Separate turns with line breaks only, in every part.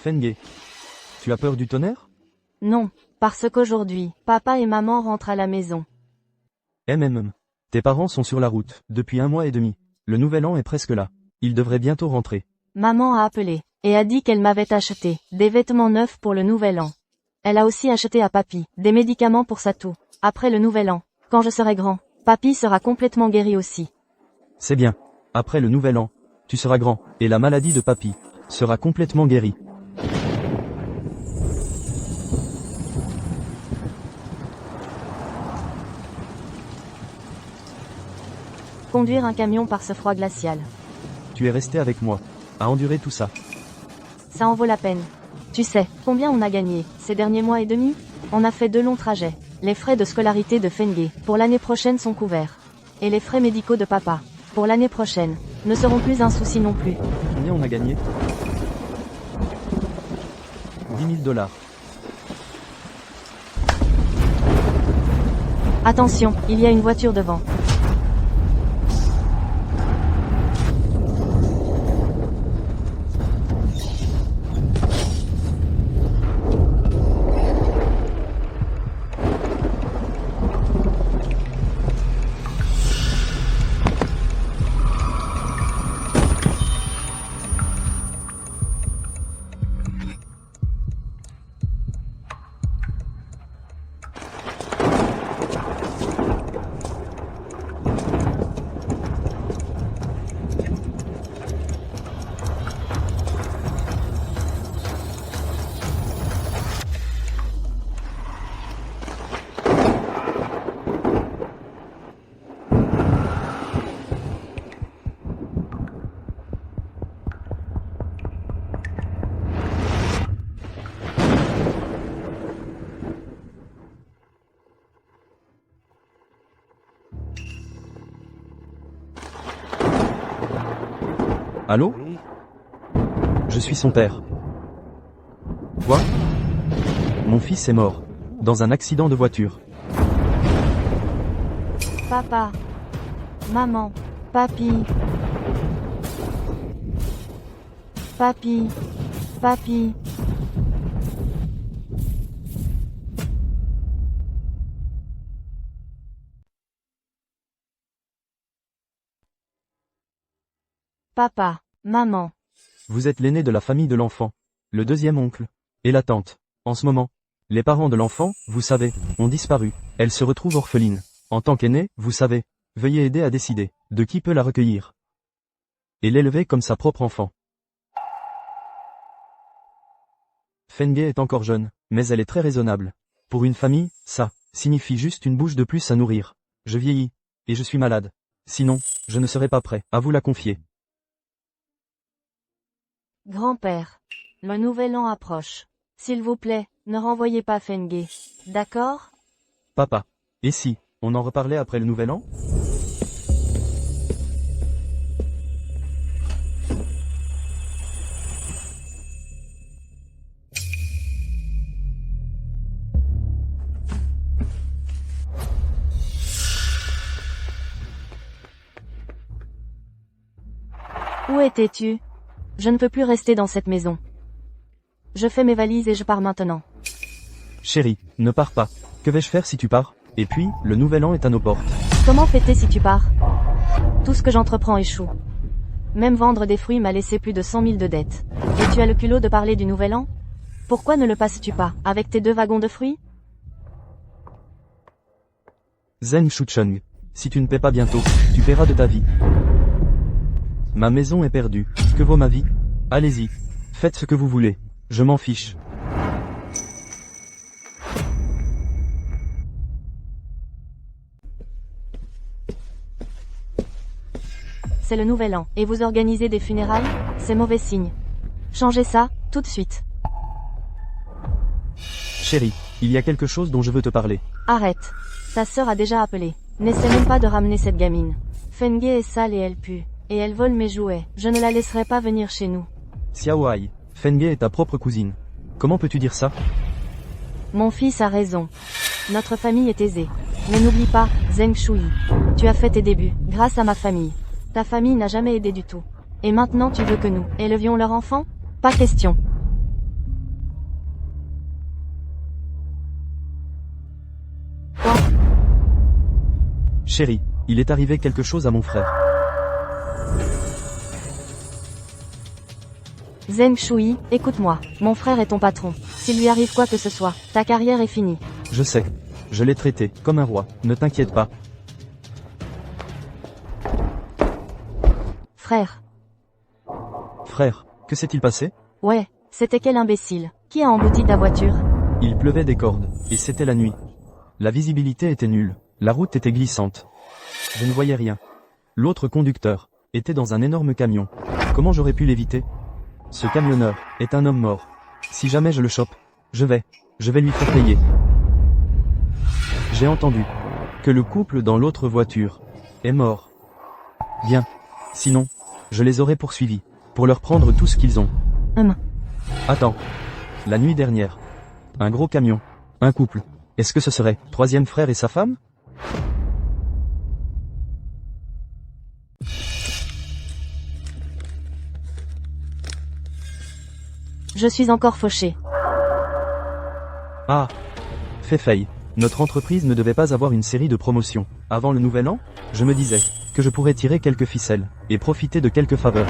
Fenge, tu as peur du tonnerre?
Non, parce qu'aujourd'hui, papa et maman rentrent à la maison.
Tes parents sont sur la route, depuis 1 mois et demi. Le nouvel an est presque là. Ils devraient bientôt rentrer.
Maman a appelé, et a dit qu'elle m'avait acheté des vêtements neufs pour le nouvel an. Elle a aussi acheté à papy des médicaments pour sa toux. Après le nouvel an, quand je serai grand, papy sera complètement guéri aussi.
C'est bien. Après le nouvel an, tu seras grand, et la maladie de papy sera complètement guérie.
Conduire un camion par ce froid glacial.
Tu es resté avec moi, à endurer tout ça.
Ça en vaut la peine. Tu sais, combien on a gagné, ces derniers mois et demi? On a fait 2 longs trajets. Les frais de scolarité de Fenge, pour l'année prochaine sont couverts. Et les frais médicaux de papa, pour l'année prochaine, ne seront plus un souci non plus.
Combien on a gagné? 10 000 $.
Attention, il y a une voiture devant.
Allô? Je suis son père. Quoi? Mon fils est mort. Dans un accident de voiture.
Papa. Maman. Papy. Papy. Papy. Papa. Maman.
Vous êtes l'aîné de la famille de l'enfant. Le deuxième oncle. Et la tante. En ce moment, les parents de l'enfant, vous savez, ont disparu. Elle se retrouve orpheline. En tant qu'aîné, vous savez, veuillez aider à décider de qui peut la recueillir. Et l'élever comme sa propre enfant. Fenge est encore jeune, mais elle est très raisonnable. Pour une famille, ça signifie juste une bouche de plus à nourrir. Je vieillis, et je suis malade. Sinon, je ne serai pas prêt à vous la confier.
Grand-père. Le nouvel an approche. S'il vous plaît, ne renvoyez pas Fenge. D'accord?
Papa. Et si, on en reparlait après le nouvel an?
Où étais-tu? Je ne peux plus rester dans cette maison. Je fais mes valises et je pars maintenant.
Chérie, ne pars pas. Que vais-je faire si tu pars? Et puis, le nouvel an est à nos portes.
Comment fêter si tu pars? Tout ce que j'entreprends échoue. Même vendre des fruits m'a laissé plus de 100 000 de dettes. Et tu as le culot de parler du nouvel an? Pourquoi ne le passes-tu pas, avec tes 2 wagons de fruits?
Zheng Shucheng. Si tu ne paies pas bientôt, tu paieras de ta vie. Ma maison est perdue. Que vaut ma vie? Allez-y. Faites ce que vous voulez. Je m'en fiche.
C'est le nouvel an, et vous organisez des funérailles? C'est mauvais signe. Changez ça, tout de suite.
Chérie, il y a quelque chose dont je veux te parler.
Arrête. Ta sœur a déjà appelé. N'essaie même pas de ramener cette gamine. Fenge est sale et elle pue. Et elle vole mes jouets. Je ne la laisserai pas venir chez nous.
Xiaoai, Fenge est ta propre cousine. Comment peux-tu dire ça?
Mon fils a raison. Notre famille est aisée. Mais n'oublie pas, Zheng Shui. Tu as fait tes débuts, grâce à ma famille. Ta famille n'a jamais aidé du tout. Et maintenant tu veux que nous élevions leur enfant? Pas question.
Chérie, il est arrivé quelque chose à mon frère.
Zheng Shui, écoute-moi. Mon frère est ton patron. S'il lui arrive quoi que ce soit, ta carrière est finie.
Je sais. Je l'ai traité comme un roi, ne t'inquiète pas.
Frère.
Frère, que s'est-il passé?
Ouais, c'était quel imbécile. Qui a embouti ta voiture?
Il pleuvait des cordes, et c'était la nuit. La visibilité était nulle, la route était glissante. Je ne voyais rien. L'autre conducteur était dans un énorme camion. Comment j'aurais pu l'éviter? Ce camionneur est un homme mort. Si jamais je le chope, je vais lui faire payer. J'ai entendu que le couple dans l'autre voiture est mort. Bien. Sinon, je les aurais poursuivis pour leur prendre tout ce qu'ils ont. Attends. La nuit dernière. Un gros camion. Un couple. Est-ce que ce serait troisième frère et sa femme?
Je suis encore fauché.
Ah. Fei, notre entreprise ne devait pas avoir une série de promotions. Avant le nouvel an, je me disais que je pourrais tirer quelques ficelles et profiter de quelques faveurs.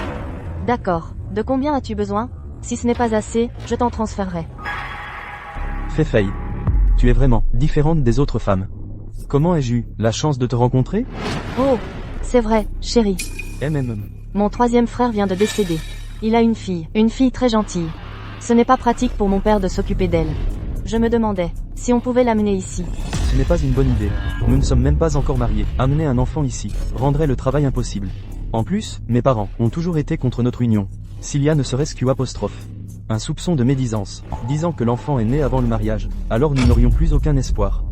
D'accord. De combien as-tu besoin? Si ce n'est pas assez, je t'en transférerai.
Fei, tu es vraiment différente des autres femmes. Comment ai-je eu la chance de te rencontrer?
Oh, c'est vrai, chérie. Mon troisième frère vient de décéder. Il a une fille très gentille. Ce n'est pas pratique pour mon père de s'occuper d'elle. Je me demandais si on pouvait l'amener ici.
Ce n'est pas une bonne idée. Nous ne sommes même pas encore mariés. Amener un enfant ici rendrait le travail impossible. En plus, mes parents ont toujours été contre notre union. S'il y a ne serait-ce qu'une apostrophe. Un soupçon de médisance, disant que l'enfant est né avant le mariage, alors nous n'aurions plus aucun espoir.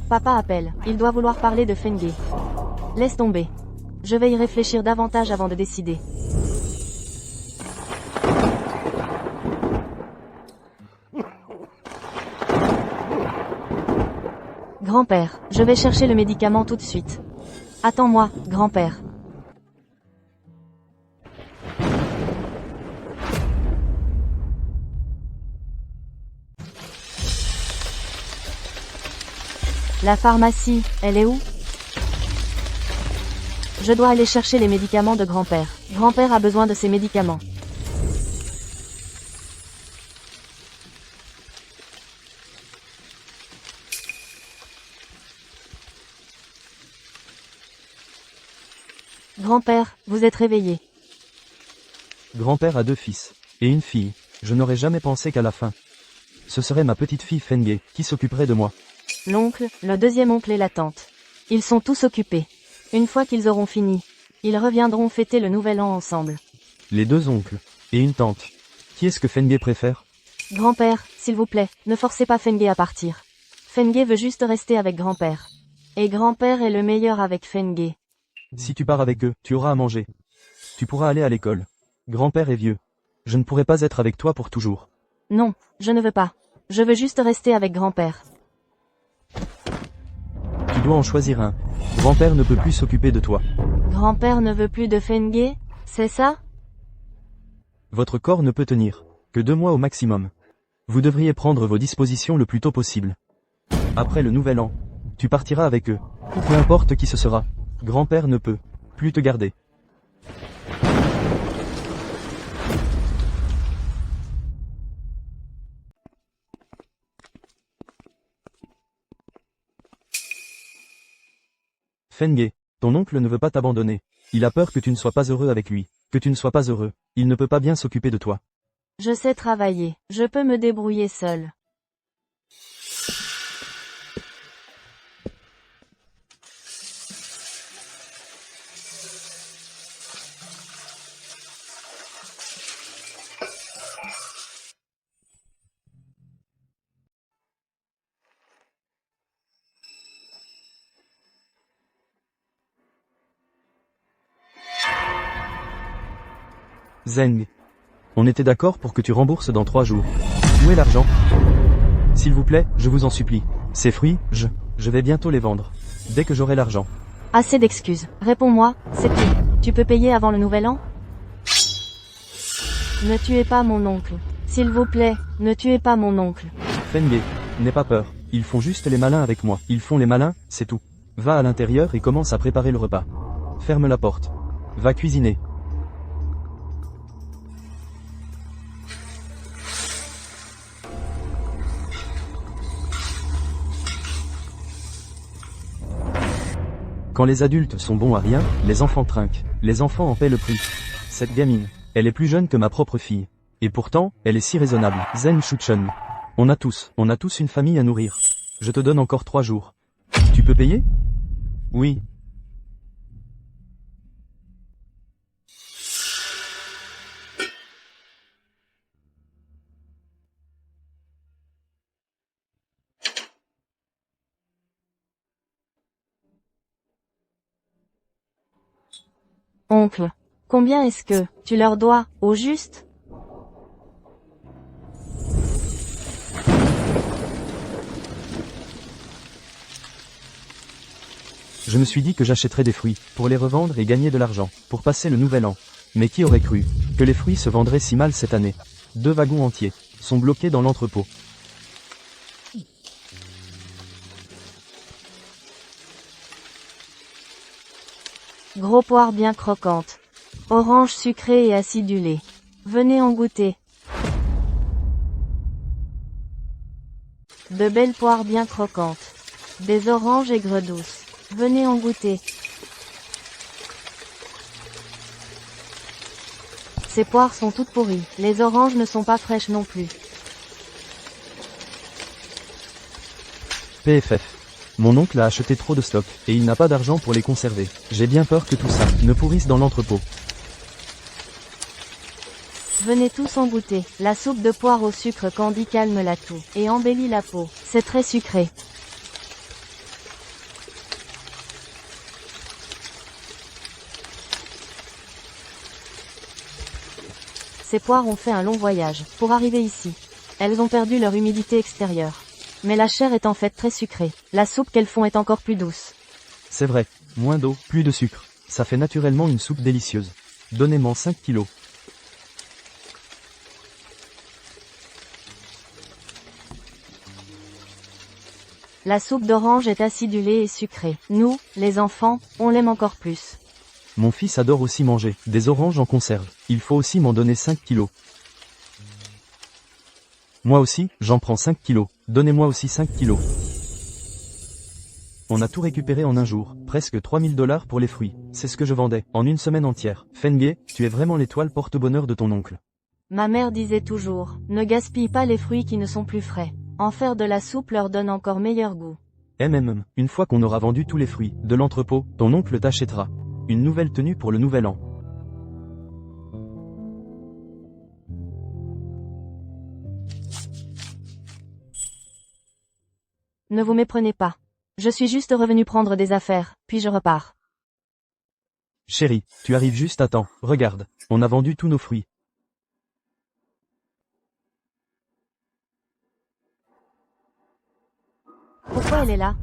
Papa appelle. Il doit vouloir parler de Fenghe. Laisse tomber. Je vais y réfléchir davantage avant de décider. Grand-père, je vais chercher le médicament tout de suite. Attends-moi, grand-père. La pharmacie, elle est où? Je dois aller chercher les médicaments de grand-père. Grand-père a besoin de ces médicaments. Grand-père, vous êtes réveillé.
Grand-père a 2 fils et une fille. Je n'aurais jamais pensé qu'à la fin, ce serait ma petite fille Fenghe qui s'occuperait de moi.
L'oncle, le deuxième oncle et la tante. Ils sont tous occupés. Une fois qu'ils auront fini, ils reviendront fêter le nouvel an ensemble.
Les 2 oncles et une tante. Qui est-ce que Fenghe préfère?
Grand-père, s'il vous plaît, ne forcez pas Fenghe à partir. Fenghe veut juste rester avec grand-père. Et grand-père est le meilleur avec Fenghe.
Si tu pars avec eux, tu auras à manger. Tu pourras aller à l'école. Grand-père est vieux. Je ne pourrai pas être avec toi pour toujours.
Non, je ne veux pas. Je veux juste rester avec grand-père.
Tu dois en choisir un. Grand-père ne peut plus s'occuper de toi.
Grand-père ne veut plus de Fenghe, c'est ça?
Votre corps ne peut tenir que 2 mois au maximum. Vous devriez prendre vos dispositions le plus tôt possible. Après le nouvel an, tu partiras avec eux. Peu importe qui ce sera. Grand-père ne peut plus te garder. Fenghe, ton oncle ne veut pas t'abandonner. Il a peur que tu ne sois pas heureux avec lui. Que tu ne sois pas heureux, il ne peut pas bien s'occuper de toi.
Je sais travailler. Je peux me débrouiller seul.
Zheng. On était d'accord pour que tu rembourses dans 3 jours. Où est l'argent? S'il vous plaît, je vous en supplie. Ces fruits, je vais bientôt les vendre. Dès que j'aurai l'argent.
Assez d'excuses. Réponds-moi, c'est tout. Tu peux payer avant le nouvel an? Ne tuez pas mon oncle. S'il vous plaît, ne tuez pas mon oncle.
Fenghe, n'aie pas peur. Ils font juste les malins avec moi. Ils font les malins, c'est tout. Va à l'intérieur et commence à préparer le repas. Ferme la porte. Va cuisiner. Quand les adultes sont bons à rien, les enfants trinquent. Les enfants en paient le prix. Cette gamine, elle est plus jeune que ma propre fille. Et pourtant, elle est si raisonnable. Zen Shuchun. On a tous une famille à nourrir. Je te donne encore 3 jours. Tu peux payer? Oui.
Oncle. Combien est-ce que tu leur dois, au juste?
Je me suis dit que j'achèterais des fruits, pour les revendre et gagner de l'argent, pour passer le nouvel an. Mais qui aurait cru que les fruits se vendraient si mal cette année? 2 wagons entiers sont bloqués dans l'entrepôt.
Gros poires bien croquantes. Oranges sucrées et acidulées. Venez en goûter. De belles poires bien croquantes. Des oranges aigres douces. Venez en goûter. Ces poires sont toutes pourries. Les oranges ne sont pas fraîches non plus.
PFF. Mon oncle a acheté trop de stock, et il n'a pas d'argent pour les conserver. J'ai bien peur que tout ça ne pourrisse dans l'entrepôt.
Venez tous en goûter. La soupe de poire au sucre candy calme la toux et embellit la peau. C'est très sucré. Ces poires ont fait un long voyage pour arriver ici. Elles ont perdu leur humidité extérieure. Mais la chair est en fait très sucrée. La soupe qu'elles font est encore plus douce.
C'est vrai. Moins d'eau, plus de sucre. Ça fait naturellement une soupe délicieuse. Donnez-moi 5 kilos.
La soupe d'orange est acidulée et sucrée. Nous, les enfants, on l'aime encore plus.
Mon fils adore aussi manger des oranges en conserve. Il faut aussi m'en donner 5 kilos. Moi aussi, j'en prends 5 kilos. Donnez-moi aussi 5 kilos. On a tout récupéré en un jour. Presque $3000 pour les fruits. C'est ce que je vendais, en une semaine entière. Fengue, tu es vraiment l'étoile porte-bonheur de ton oncle.
Ma mère disait toujours, ne gaspille pas les fruits qui ne sont plus frais. En faire de la soupe leur donne encore meilleur goût.
Une fois qu'on aura vendu tous les fruits de l'entrepôt, ton oncle t'achètera une nouvelle tenue pour le nouvel an.
Ne vous méprenez pas. Je suis juste revenu prendre des affaires, puis je repars.
Chérie, tu arrives juste à temps. Regarde, on a vendu tous nos fruits.
Pourquoi elle est là?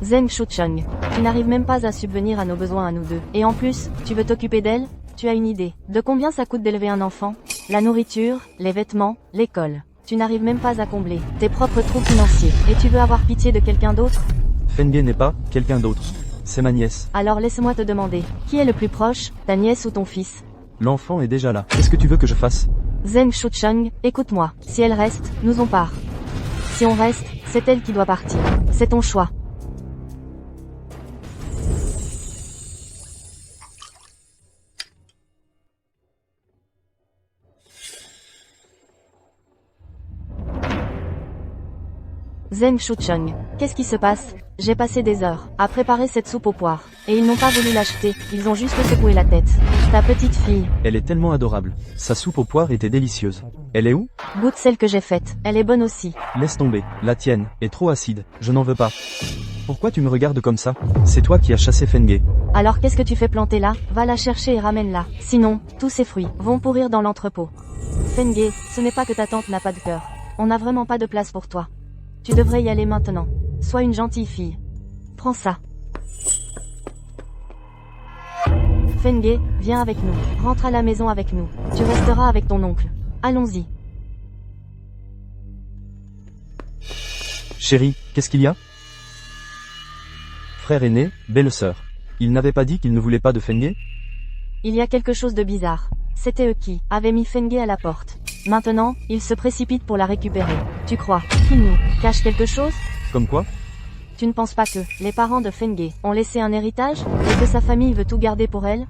Zeng Shucheng, tu n'arrives même pas à subvenir à nos besoins à nous deux. Et en plus, tu veux t'occuper d'elle? Tu as une idée de combien ça coûte d'élever un enfant? La nourriture, les vêtements, l'école. Tu n'arrives même pas à combler tes propres trous financiers. Et tu veux avoir pitié de quelqu'un d'autre?
Fengue n'est pas quelqu'un d'autre. C'est ma nièce.
Alors laisse-moi te demander, qui est le plus proche, ta nièce ou ton fils?
L'enfant est déjà là. Qu'est-ce que tu veux que je fasse?
Zeng Shucheng, écoute-moi. Si elle reste, nous on part. Si on reste, c'est elle qui doit partir. C'est ton choix. Zeng Shucheng, qu'est-ce qui se passe? J'ai passé des heures à préparer cette soupe aux poires. Et ils n'ont pas voulu l'acheter, ils ont juste secoué la tête. Ta petite fille.
Elle est tellement adorable. Sa soupe aux poires était délicieuse. Elle est où?
Goûte celle que j'ai faite, elle est bonne aussi.
Laisse tomber, la tienne est trop acide, je n'en veux pas. Pourquoi tu me regardes comme ça? C'est toi qui as chassé Fengue.
Alors qu'est-ce que tu fais planter là? Va la chercher et ramène-la. Sinon, tous ces fruits vont pourrir dans l'entrepôt. Fengue, ce n'est pas que ta tante n'a pas de cœur. On n'a vraiment pas de place pour toi. Tu devrais y aller maintenant. Sois une gentille fille. Prends ça. Fenge, viens avec nous. Rentre à la maison avec nous. Tu resteras avec ton oncle. Allons-y.
Chérie, qu'est-ce qu'il y a? Frère aîné, belle-sœur. Il n'avait pas dit qu'il ne voulait pas de Fenge?
Il y a quelque chose de bizarre. C'était eux qui avaient mis Fenge à la porte. Maintenant, ils se précipitent pour la récupérer. Tu crois qu'ils nous cachent quelque chose?
Comme quoi?
Tu ne penses pas que les parents de Fenge ont laissé un héritage et que sa famille veut tout garder pour elle?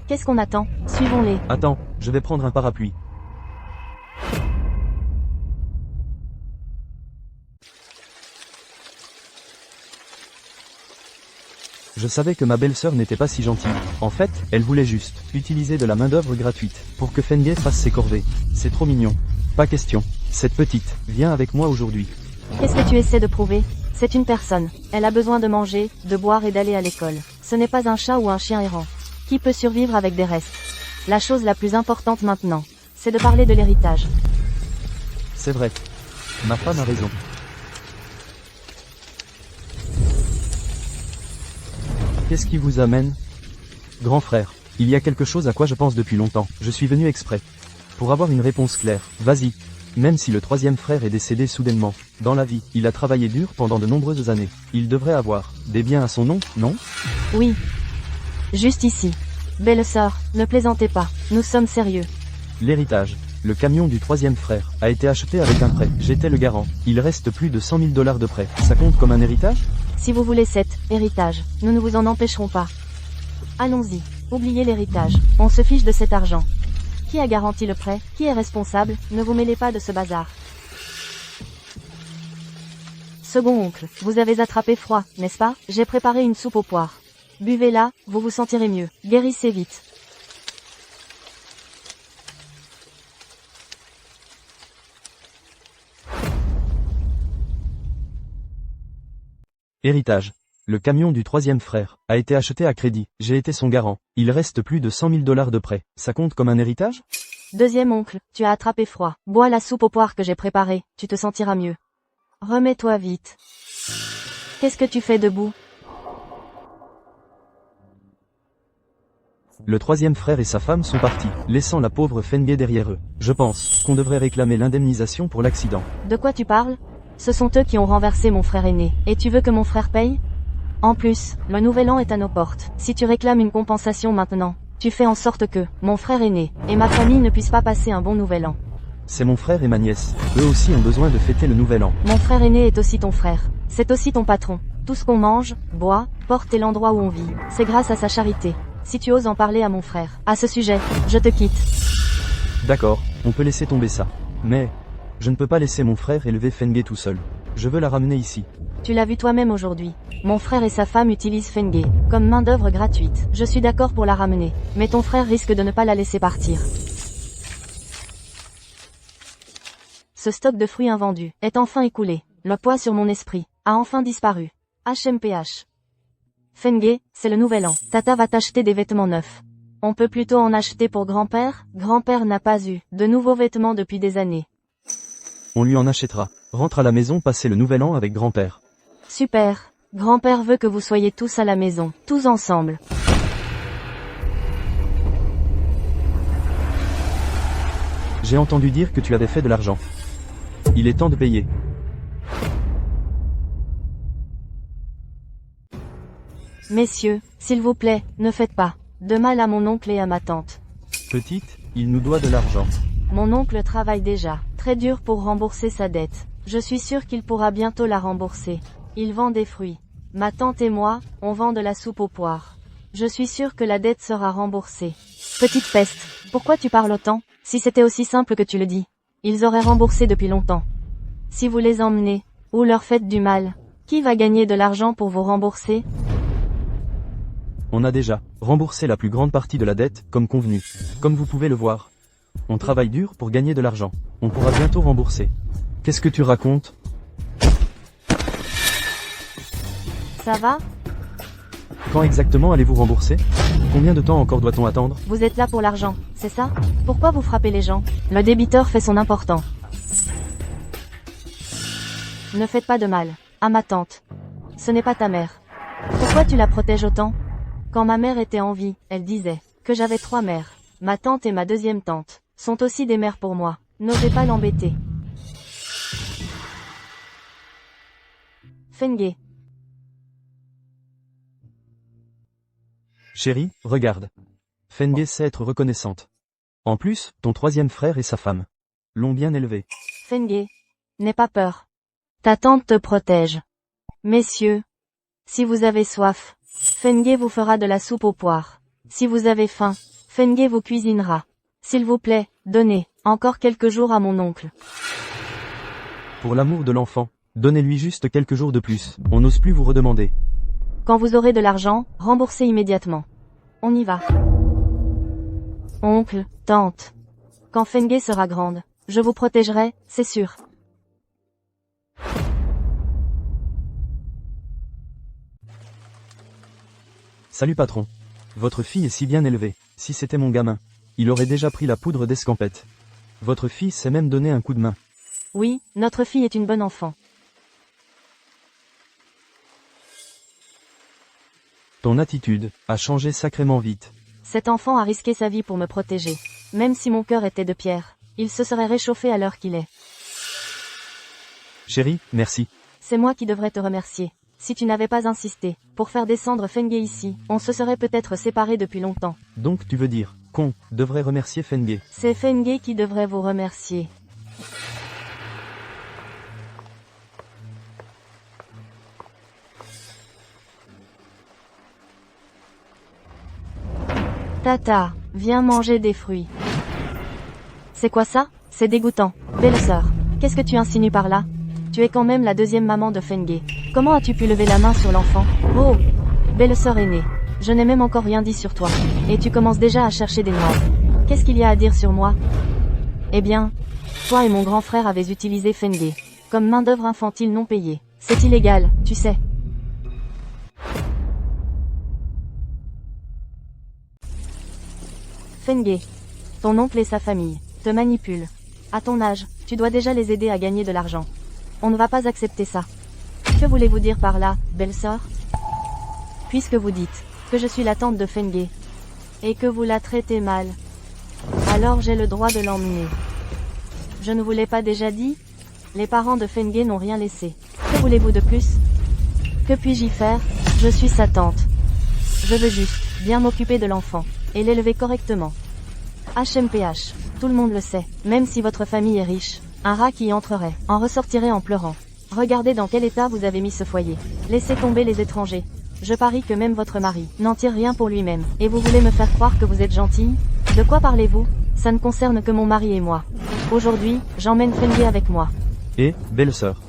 Qu'est-ce qu'on attend? Suivons-les.
Attends, je vais prendre un parapluie. Je savais que ma belle-sœur n'était pas si gentille. En fait, elle voulait juste utiliser de la main-d'œuvre gratuite pour que Fenge fasse ses corvées. C'est trop mignon. Pas question. Cette petite, viens avec moi aujourd'hui.
Qu'est-ce que tu essaies de prouver? C'est une personne. Elle a besoin de manger, de boire et d'aller à l'école. Ce n'est pas un chat ou un chien errant. Qui peut survivre avec des restes? La chose la plus importante maintenant, c'est de parler de l'héritage.
C'est vrai. Ma femme a raison. Qu'est-ce qui vous amène? Grand frère, il y a quelque chose à quoi je pense depuis longtemps. Je suis venu exprès. Pour avoir une réponse claire. Vas-y. Même si le troisième frère est décédé soudainement, dans la vie, il a travaillé dur pendant de nombreuses années. Il devrait avoir des biens à son nom, non?
Oui. Juste ici. Belle-sœur, ne plaisantez pas. Nous sommes sérieux.
L'héritage. Le camion du troisième frère a été acheté avec un prêt. J'étais le garant. Il reste plus de 100 000 $ de prêt. Ça compte comme un héritage?
Si vous voulez cet héritage, nous ne vous en empêcherons pas. Allons-y. Oubliez l'héritage. On se fiche de cet argent. Qui a garanti le prêt? Qui est responsable? Ne vous mêlez pas de ce bazar. Second oncle, vous avez attrapé froid, n'est-ce pas? J'ai préparé une soupe aux poires. Buvez-la, vous vous sentirez mieux. Guérissez vite.
Héritage. Le camion du troisième frère a été acheté à crédit. J'ai été son garant. Il reste plus de 100 000 $ de prêt. Ça compte comme un héritage?
Deuxième oncle, tu as attrapé froid. Bois la soupe aux poires que j'ai préparée, tu te sentiras mieux. Remets-toi vite. Qu'est-ce que tu fais debout?
Le troisième frère et sa femme sont partis, laissant la pauvre Fenge derrière eux. Je pense qu'on devrait réclamer l'indemnisation pour l'accident.
De quoi tu parles? Ce sont eux qui ont renversé mon frère aîné. Et tu veux que mon frère paye? En plus, le nouvel an est à nos portes. Si tu réclames une compensation maintenant, tu fais en sorte que mon frère aîné et ma famille ne puissent pas passer un bon nouvel an.
C'est mon frère et ma nièce. Eux aussi ont besoin de fêter le nouvel an.
Mon frère aîné est aussi ton frère. C'est aussi ton patron. Tout ce qu'on mange, boit, porte et l'endroit où on vit, c'est grâce à sa charité. Si tu oses en parler à mon frère, à ce sujet, je te quitte.
D'accord, on peut laisser tomber ça. Mais, je ne peux pas laisser mon frère élever Fenge tout seul. Je veux la ramener ici.
Tu l'as vu toi-même aujourd'hui. Mon frère et sa femme utilisent Fenge comme main-d'œuvre gratuite. Je suis d'accord pour la ramener, mais ton frère risque de ne pas la laisser partir. Ce stock de fruits invendus est enfin écoulé. Le poids sur mon esprit a enfin disparu. HMPH. Fenge, c'est le nouvel an. Tata va t'acheter des vêtements neufs. On peut plutôt en acheter pour grand-père. Grand-père n'a pas eu de nouveaux vêtements depuis des années.
On lui en achètera. Rentre à la maison passer le nouvel an avec grand-père.
Super. Grand-père veut que vous soyez tous à la maison, tous ensemble.
J'ai entendu dire que tu avais fait de l'argent. Il est temps de payer.
Messieurs, s'il vous plaît, ne faites pas de mal à mon oncle et à ma tante.
Petite, il nous doit de l'argent.
Mon oncle travaille déjà très dur pour rembourser sa dette. Je suis sûr qu'il pourra bientôt la rembourser. Il vend des fruits. Ma tante et moi, on vend de la soupe aux poires. Je suis sûr que la dette sera remboursée. Petite peste, pourquoi tu parles autant? Si c'était aussi simple que tu le dis, ils auraient remboursé depuis longtemps. Si vous les emmenez, ou leur faites du mal, qui va gagner de l'argent pour vous rembourser?
On a déjà remboursé la plus grande partie de la dette, comme convenu. Comme vous pouvez le voir, on travaille dur pour gagner de l'argent. On pourra bientôt rembourser. Qu'est-ce que tu racontes?
Ça va?
Quand exactement allez-vous rembourser? Combien de temps encore doit-on attendre?
Vous êtes là pour l'argent, c'est ça? Pourquoi vous frappez les gens? Le débiteur fait son important. Ne faites pas de mal à ma tante. Ce n'est pas ta mère. Pourquoi tu la protèges autant? Quand ma mère était en vie, elle disait que j'avais 3 mères. Ma tante et ma deuxième tante sont aussi des mères pour moi. N'osez pas l'embêter. Fengue.
Chérie, regarde. Fengue sait être reconnaissante. En plus, ton troisième frère et sa femme l'ont bien élevé.
Fengue. N'aie pas peur. Ta tante te protège. Messieurs, si vous avez soif, Fengue vous fera de la soupe aux poires. Si vous avez faim, Fengue vous cuisinera. S'il vous plaît, donnez encore quelques jours à mon oncle.
Pour l'amour de l'enfant, donnez-lui juste quelques jours de plus. On n'ose plus vous redemander.
Quand vous aurez de l'argent, remboursez immédiatement. On y va. Oncle, tante. Quand Fengue sera grande, je vous protégerai, c'est sûr.
Salut patron. Votre fille est si bien élevée. Si c'était mon gamin, il aurait déjà pris la poudre d'escampette. Votre fille s'est même donné un coup de main.
Oui, notre fille est une bonne enfant.
Ton attitude a changé sacrément vite.
Cet enfant a risqué sa vie pour me protéger. Même si mon cœur était de pierre, il se serait réchauffé à l'heure qu'il est.
Chérie, merci.
C'est moi qui devrais te remercier. Si tu n'avais pas insisté, pour faire descendre Fengue ici, on se serait peut-être séparés depuis longtemps.
Donc tu veux dire qu'on devrait remercier Fengue.
C'est Fengue qui devrait vous remercier. Tata, viens manger des fruits. C'est quoi ça? C'est dégoûtant. Belle-sœur, qu'est-ce que tu insinues par là? Tu es quand même la deuxième maman de Fengue. Comment as-tu pu lever la main sur l'enfant? Oh, belle-sœur aînée, je n'ai même encore rien dit sur toi. Et tu commences déjà à chercher des noises. Qu'est-ce qu'il y a à dire sur moi? Eh bien, toi et mon grand frère avez utilisé Fengue comme main-d'œuvre infantile non payée. C'est illégal, tu sais. Fengue, ton oncle et sa famille te manipulent. À ton âge, tu dois déjà les aider à gagner de l'argent. On ne va pas accepter ça. Que voulez-vous dire par là, belle-sœur? Puisque vous dites que je suis la tante de Fengue et que vous la traitez mal, alors j'ai le droit de l'emmener. Je ne vous l'ai pas déjà dit? Les parents de Fengue n'ont rien laissé. Que voulez-vous de plus? Que puis-je y faire? Je suis sa tante. Je veux juste bien m'occuper de l'enfant et l'élever correctement. HMPH, tout le monde le sait, même si votre famille est riche, un rat qui y entrerait en ressortirait en pleurant. Regardez dans quel état vous avez mis ce foyer. Laissez tomber les étrangers. Je parie que même votre mari n'en tire rien pour lui-même. Et vous voulez me faire croire que vous êtes gentille? De quoi parlez-vous? Ça ne concerne que mon mari et moi. Aujourd'hui, j'emmène Fengue avec moi.
Et, belle-sœur.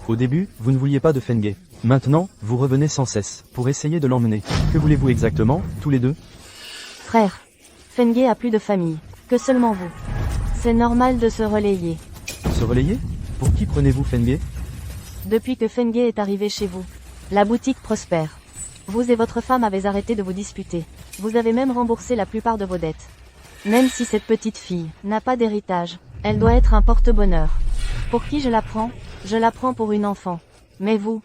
Au début, vous ne vouliez pas de Fengue. Maintenant, vous revenez sans cesse pour essayer de l'emmener. Que voulez-vous exactement, tous les deux?
Frère, Fengue a plus de famille que seulement vous. C'est normal de se relayer.
Se relayer? Pour qui prenez-vous Fengue?
Depuis que Fengue est arrivé chez vous, la boutique prospère. Vous et votre femme avez arrêté de vous disputer. Vous avez même remboursé la plupart de vos dettes. Même si cette petite fille n'a pas d'héritage, elle doit être un porte-bonheur. Pour qui je la prends? Je la prends pour une enfant. Mais vous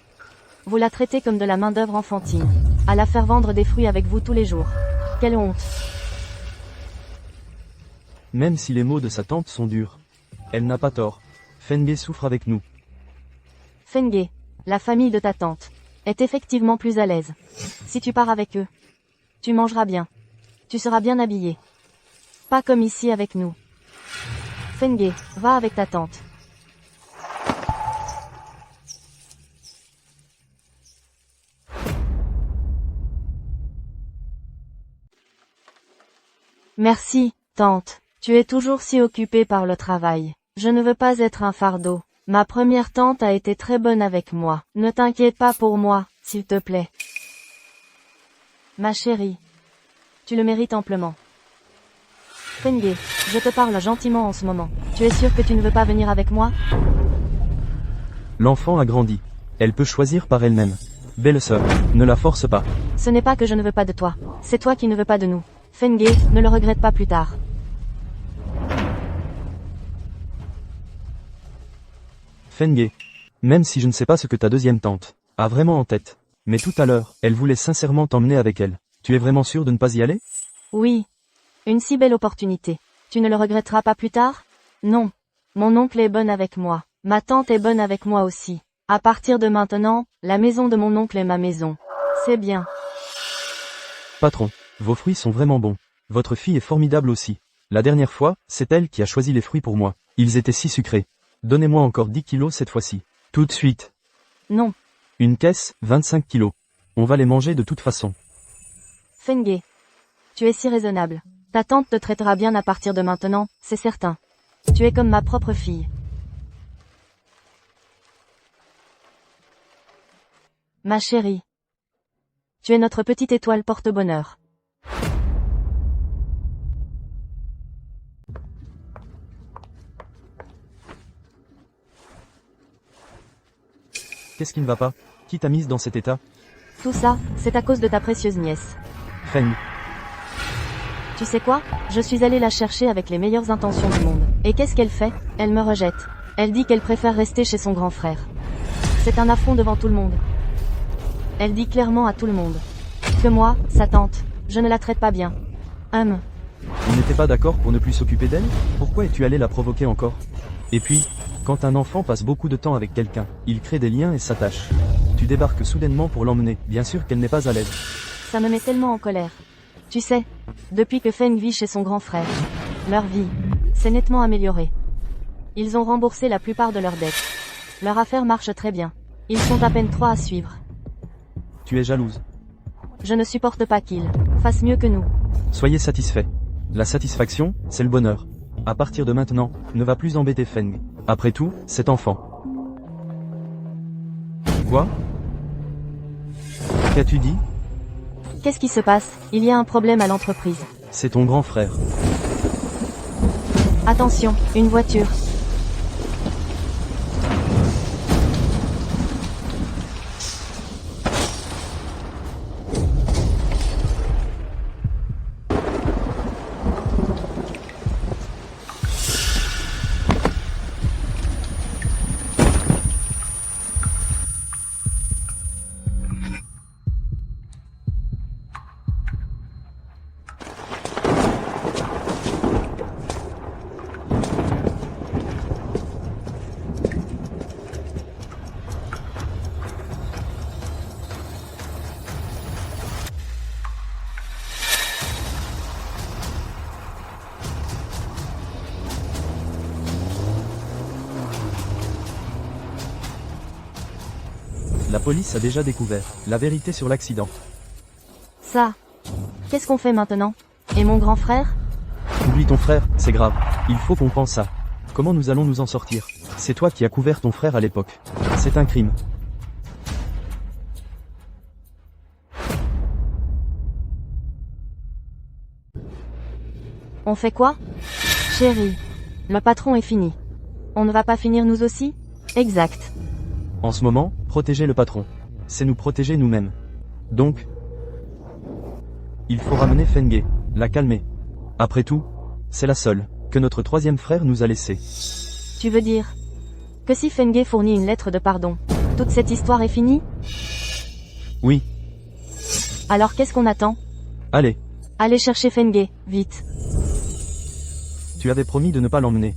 la traitez comme de la main-d'œuvre enfantine, à la faire vendre des fruits avec vous tous les jours. Quelle honte!
Même si les mots de sa tante sont durs, elle n'a pas tort. Fengue souffre avec nous.
Fengue, la famille de ta tante, est effectivement plus à l'aise. Si tu pars avec eux, tu mangeras bien. Tu seras bien habillé. Pas comme ici avec nous. Fengue, va avec ta tante. Merci, tante. Tu es toujours si occupée par le travail. Je ne veux pas être un fardeau. Ma première tante a été très bonne avec moi. Ne t'inquiète pas pour moi, s'il te plaît. Ma chérie. Tu le mérites amplement. Fengue, je te parle gentiment en ce moment. Tu es sûr que tu ne veux pas venir avec moi?
L'enfant a grandi. Elle peut choisir par elle-même. Belle-sœur, ne la force pas.
Ce n'est pas que je ne veux pas de toi. C'est toi qui ne veux pas de nous. Fengue, ne le regrette pas plus tard.
Fengue. Même si je ne sais pas ce que ta deuxième tante a vraiment en tête. Mais tout à l'heure, elle voulait sincèrement t'emmener avec elle. Tu es vraiment sûr de ne pas y aller?
Oui. Une si belle opportunité. Tu ne le regretteras pas plus tard? Non. Mon oncle est bonne avec moi. Ma tante est bonne avec moi aussi. À partir de maintenant, la maison de mon oncle est ma maison. C'est bien.
Patron, vos fruits sont vraiment bons. Votre fille est formidable aussi. La dernière fois, c'est elle qui a choisi les fruits pour moi. Ils étaient si sucrés. Donnez-moi encore 10 kilos cette fois-ci. Tout de suite.
Non.
Une caisse, 25 kilos. On va les manger de toute façon.
Fengue. Tu es si raisonnable. Ta tante te traitera bien à partir de maintenant, c'est certain. Tu es comme ma propre fille. Ma chérie. Tu es notre petite étoile porte-bonheur.
Qu'est-ce qui ne va pas? Qui t'a mise dans cet état?
Tout ça, c'est à cause de ta précieuse nièce.
Feng.
Tu sais quoi? Je suis allée la chercher avec les meilleures intentions du monde. Et qu'est-ce qu'elle fait? Elle me rejette. Elle dit qu'elle préfère rester chez son grand frère. C'est un affront devant tout le monde. Elle dit clairement à tout le monde que moi, sa tante, je ne la traite pas bien.
On n'était pas d'accord pour ne plus s'occuper d'elle? Pourquoi es-tu allé la provoquer encore? Et puis, quand un enfant passe beaucoup de temps avec quelqu'un, il crée des liens et s'attache. Tu débarques soudainement pour l'emmener, bien sûr qu'elle n'est pas à l'aise.
Ça me met tellement en colère. Tu sais, depuis que Feng vit chez son grand frère, leur vie s'est nettement améliorée. Ils ont remboursé la plupart de leurs dettes. Leur affaire marche très bien. Ils sont à peine 3 à suivre.
Tu es jalouse.
Je ne supporte pas qu'ils fassent mieux que nous.
Soyez satisfait. La satisfaction, c'est le bonheur. À partir de maintenant, ne va plus embêter Feng. Après tout, cet enfant. Quoi? Qu'as-tu dit?
Qu'est-ce qui se passe? Il y a un problème à l'entreprise.
C'est ton grand frère.
Attention, une voiture.
La police a déjà découvert la vérité sur l'accident.
Ça. Qu'est-ce qu'on fait maintenant? Et mon grand frère?
Oublie ton frère, c'est grave. Il faut qu'on pense à comment nous allons nous en sortir. C'est toi qui as couvert ton frère à l'époque. C'est un crime.
On fait quoi? Chérie. Le patron est fini. On ne va pas finir nous aussi? Exact.
En ce moment, protéger le patron, c'est nous protéger nous-mêmes. Donc, il faut ramener Feng, la calmer. Après tout, c'est la seule que notre troisième frère nous a laissée.
Tu veux dire que si Feng fournit une lettre de pardon, toute cette histoire est finie?
Oui.
Alors qu'est-ce qu'on attend?
Allez,
Allez chercher Feng, vite.
tu avais promis de ne pas l'emmener.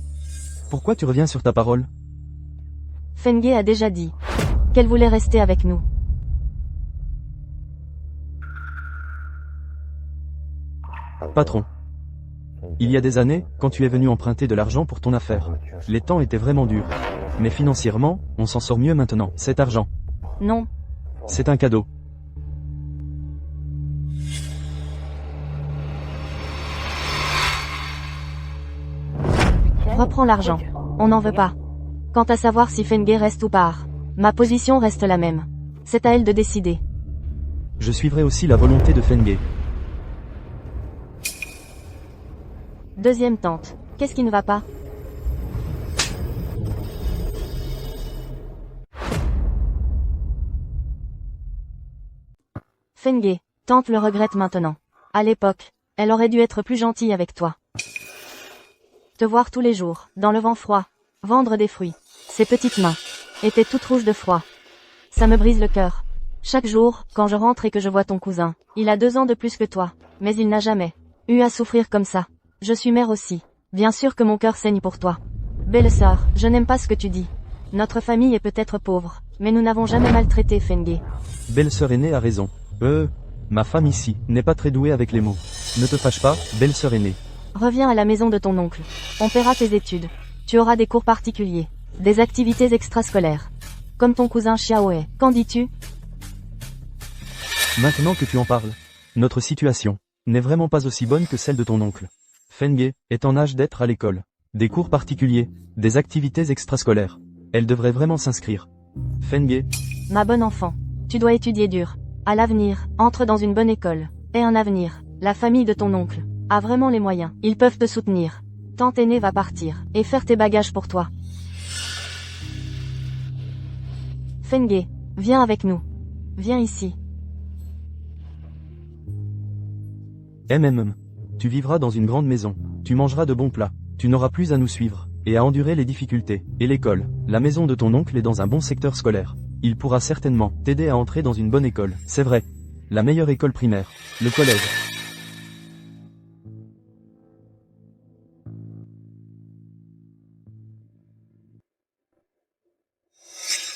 Pourquoi tu reviens sur ta parole?
Feng a déjà dit qu'elle voulait rester avec nous.
Patron. Il y a des années, quand tu es venu emprunter de l'argent pour ton affaire, les temps étaient vraiment durs. Mais financièrement, on s'en sort mieux maintenant. Cet argent,
Non.
c'est un cadeau.
Reprends l'argent. On n'en veut pas. Quant à savoir si Feng reste ou part, ma position reste la même. C'est à elle de décider.
Je suivrai aussi la volonté de Feng.
Deuxième tante. Qu'est-ce qui ne va pas? Feng, tante le regrette maintenant. À l'époque, elle aurait dû être plus gentille avec toi. Te voir tous les jours, dans le vent froid, vendre des fruits. Ses petites mains étaient toutes rouges de froid. Ça me brise le cœur. Chaque jour, quand je rentre et que je vois ton cousin, il a 2 ans de plus que toi, mais il n'a jamais Eu à souffrir comme ça. Je suis mère aussi. Bien sûr que mon cœur saigne pour toi. Belle sœur, je n'aime pas ce que tu dis. Notre famille est peut-être pauvre, mais nous n'avons jamais maltraité Fenge.
Belle-sœur aînée a raison. Ma femme ici n'est pas très douée avec les mots. Ne te fâche pas, belle-sœur aînée.
Reviens à la maison de ton oncle. On paiera tes études. Tu auras des cours particuliers. Des activités extrascolaires. Comme ton cousin Xiaohe. Qu'en dis-tu?
Maintenant que tu en parles, notre situation n'est vraiment pas aussi bonne que celle de ton oncle. Fenge est en âge d'être à l'école. Des cours particuliers, des activités extrascolaires. Elle devrait vraiment s'inscrire. Fenge,
Ma bonne enfant. Tu dois étudier dur. À l'avenir, entre dans une bonne école. Et un avenir. La famille de ton oncle a vraiment les moyens. Ils peuvent te soutenir. Tante aînée va partir et faire tes bagages pour toi. Fenge, viens avec nous. Viens ici.
Tu vivras dans une grande maison. Tu mangeras de bons plats. Tu n'auras plus à nous suivre et à endurer les difficultés. Et l'école, la maison de ton oncle est dans un bon secteur scolaire. Il pourra certainement t'aider à entrer dans une bonne école. C'est vrai. La meilleure école primaire. Le collège.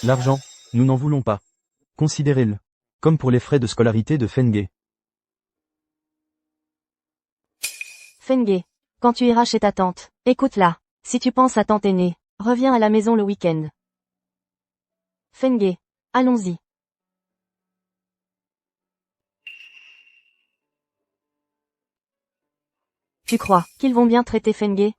L'argent, nous n'en voulons pas. Considérez-le. Comme pour les frais de scolarité de Fenge.
Fenge, quand tu iras chez ta tante, écoute-la. Si tu penses à tante aînée, reviens à la maison le week-end. Fenge, allons-y. Tu crois qu'ils vont bien traiter Fenge?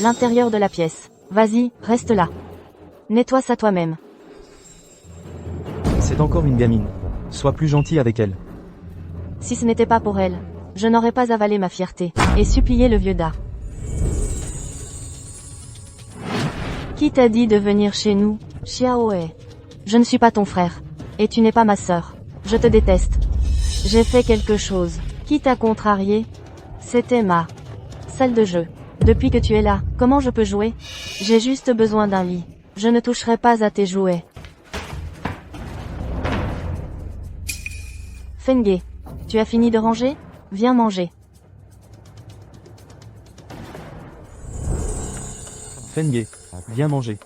L'intérieur de la pièce. Vas-y, reste là. Nettoie ça toi-même.
C'est encore une gamine. Sois plus gentil avec elle.
Si ce n'était pas pour elle, je n'aurais pas avalé ma fierté et supplié le vieux Da. Qui t'a dit de venir chez nous, Xiaohe? Je ne suis pas ton frère. Et tu n'es pas ma sœur. Je te déteste. J'ai fait quelque chose. Qui t'a contrarié? C'était ma salle de jeu. Depuis que tu es là, comment je peux jouer? J'ai juste besoin d'un lit. Je ne toucherai pas à tes jouets. Fenge, tu as fini de ranger? Viens manger.
Fenge, viens manger.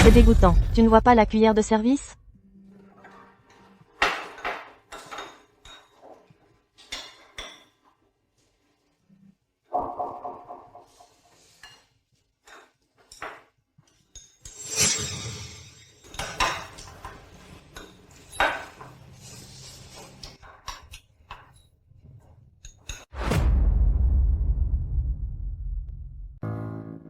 C'est dégoûtant. Tu ne vois pas la cuillère de service?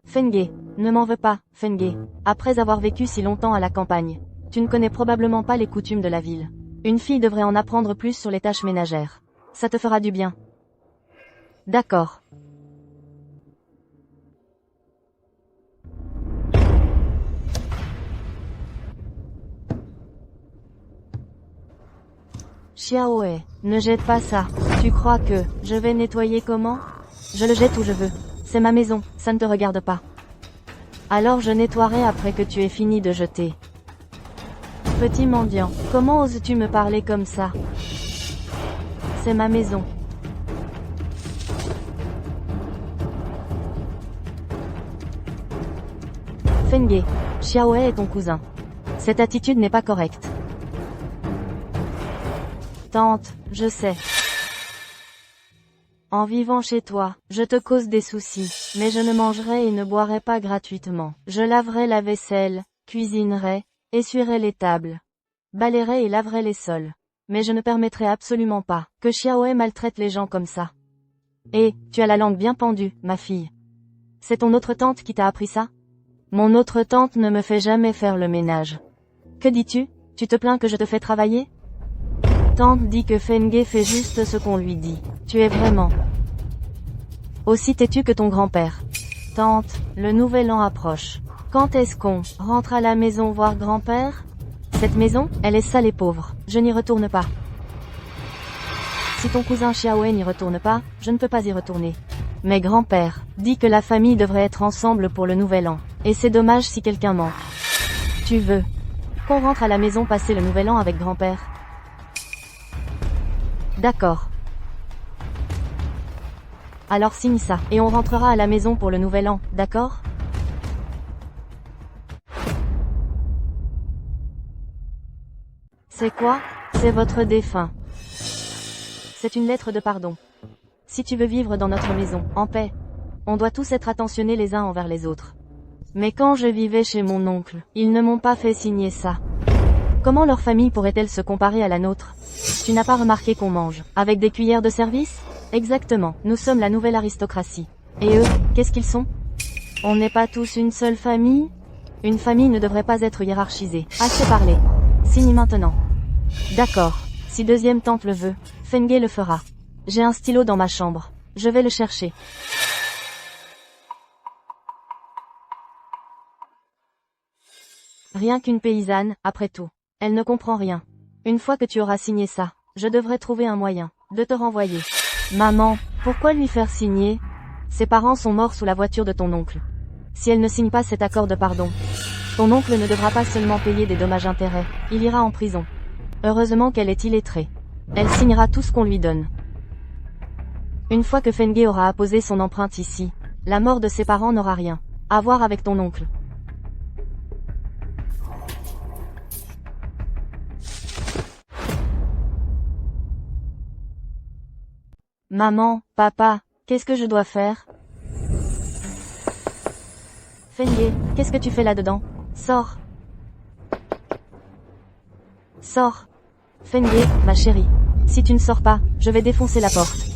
Fenge, ne m'en veux pas, Fenge. Après avoir vécu si longtemps à la campagne, tu ne connais probablement pas les coutumes de la ville. Une fille devrait en apprendre plus sur les tâches ménagères. Ça te fera du bien. D'accord. Xiaohe, ne jette pas ça. Tu crois que je vais nettoyer comment? Je le jette où je veux. C'est ma maison, ça ne te regarde pas. Alors je nettoierai après que tu aies fini de jeter. Petit mendiant, comment oses-tu me parler comme ça? C'est ma maison. Fenge, Xiaohe est ton cousin. Cette attitude n'est pas correcte. Tante, je sais. En vivant chez toi, je te cause des soucis, mais je ne mangerai et ne boirai pas gratuitement. Je laverai la vaisselle, cuisinerai, essuierai les tables, balayerai et laverai les sols. Mais je ne permettrai absolument pas que Xiaohe maltraite les gens comme ça. Et, tu as la langue bien pendue, ma fille. C'est ton autre tante qui t'a appris ça? Mon autre tante ne me fait jamais faire le ménage. Que dis-tu? Tu te plains que je te fais travailler? Tante dit que Fenge fait juste ce qu'on lui dit. Tu es vraiment aussi têtu que ton grand-père. Tante, le nouvel an approche. Quand est-ce qu'on rentre à la maison voir grand-père? Cette maison, elle est sale et pauvre. Je n'y retourne pas. Si ton cousin Xiaohe n'y retourne pas, je ne peux pas y retourner. Mais grand-père dit que la famille devrait être ensemble pour le nouvel an. Et c'est dommage si quelqu'un manque. Tu veux qu'on rentre à la maison passer le nouvel an avec grand-père? D'accord. Alors signe ça, et on rentrera à la maison pour le nouvel an, d'accord? C'est quoi? C'est votre défunt. C'est une lettre de pardon. Si tu veux vivre dans notre maison, en paix, on doit tous être attentionnés les uns envers les autres. Mais quand je vivais chez mon oncle, ils ne m'ont pas fait signer ça. Comment leur famille pourrait-elle se comparer à la nôtre? Tu n'as pas remarqué qu'on mange avec des cuillères de service? Exactement, nous sommes la nouvelle aristocratie. Et eux, qu'est-ce qu'ils sont? On n'est pas tous une seule famille? Une famille ne devrait pas être hiérarchisée. Assez parlé. Signe maintenant. D'accord. Si deuxième tante le veut, Fenge le fera. J'ai un stylo dans ma chambre. Je vais le chercher. Rien qu'une paysanne, après tout. Elle ne comprend rien. Une fois que tu auras signé ça, je devrais trouver un moyen de te renvoyer. Maman, pourquoi lui faire signer? Ses parents sont morts sous la voiture de ton oncle. Si elle ne signe pas cet accord de pardon, ton oncle ne devra pas seulement payer des dommages-intérêts, il ira en prison. Heureusement qu'elle est illettrée. Elle signera tout ce qu'on lui donne. Une fois que Fenge aura apposé son empreinte ici, la mort de ses parents n'aura rien à voir avec ton oncle. Maman, papa, qu'est-ce que je dois faire? Fenge, qu'est-ce que tu fais là-dedans? Sors. Sors. Fenge, ma chérie. Si tu ne sors pas, je vais défoncer la porte.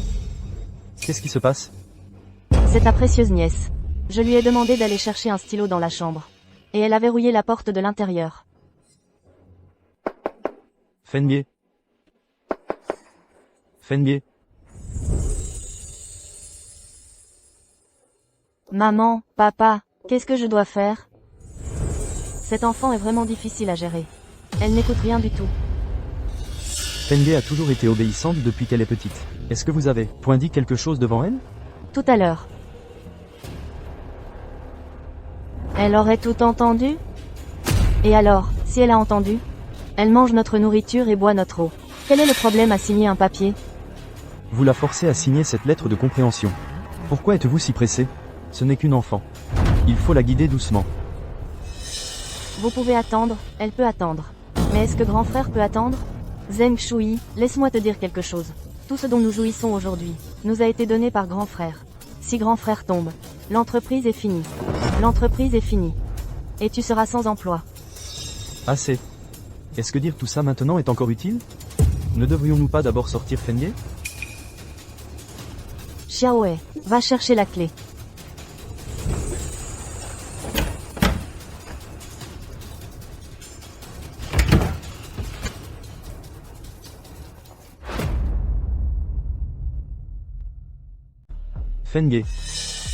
Qu'est-ce qui se passe?
C'est ta précieuse nièce. Je lui ai demandé d'aller chercher un stylo dans la chambre. Et elle a verrouillé la porte de l'intérieur.
Fenge. Fenge.
Maman, papa, qu'est-ce que je dois faire? Cet enfant est vraiment difficile à gérer. Elle n'écoute rien du tout.
Fenge a toujours été obéissante depuis qu'elle est petite. Est-ce que vous avez dit quelque chose devant elle?
Tout à l'heure. Elle aurait tout entendu? Et alors, si elle a entendu? Elle mange notre nourriture et boit notre eau. Quel est le problème à signer un papier?
Vous la forcez à signer cette lettre de compréhension. Pourquoi êtes-vous si pressé? Ce n'est qu'une enfant. Il faut la guider doucement.
Vous pouvez attendre, elle peut attendre. Mais est-ce que grand frère peut attendre? Zheng Shui, laisse-moi te dire quelque chose. Tout ce dont nous jouissons aujourd'hui, nous a été donné par grand frère. Si grand frère tombe, l'entreprise est finie. L'entreprise est finie. Et tu seras sans emploi.
Assez. Est-ce que dire tout ça maintenant est encore utile? Ne devrions-nous pas d'abord sortir Fenge?
Xiaohe, va chercher la clé.
Fenge.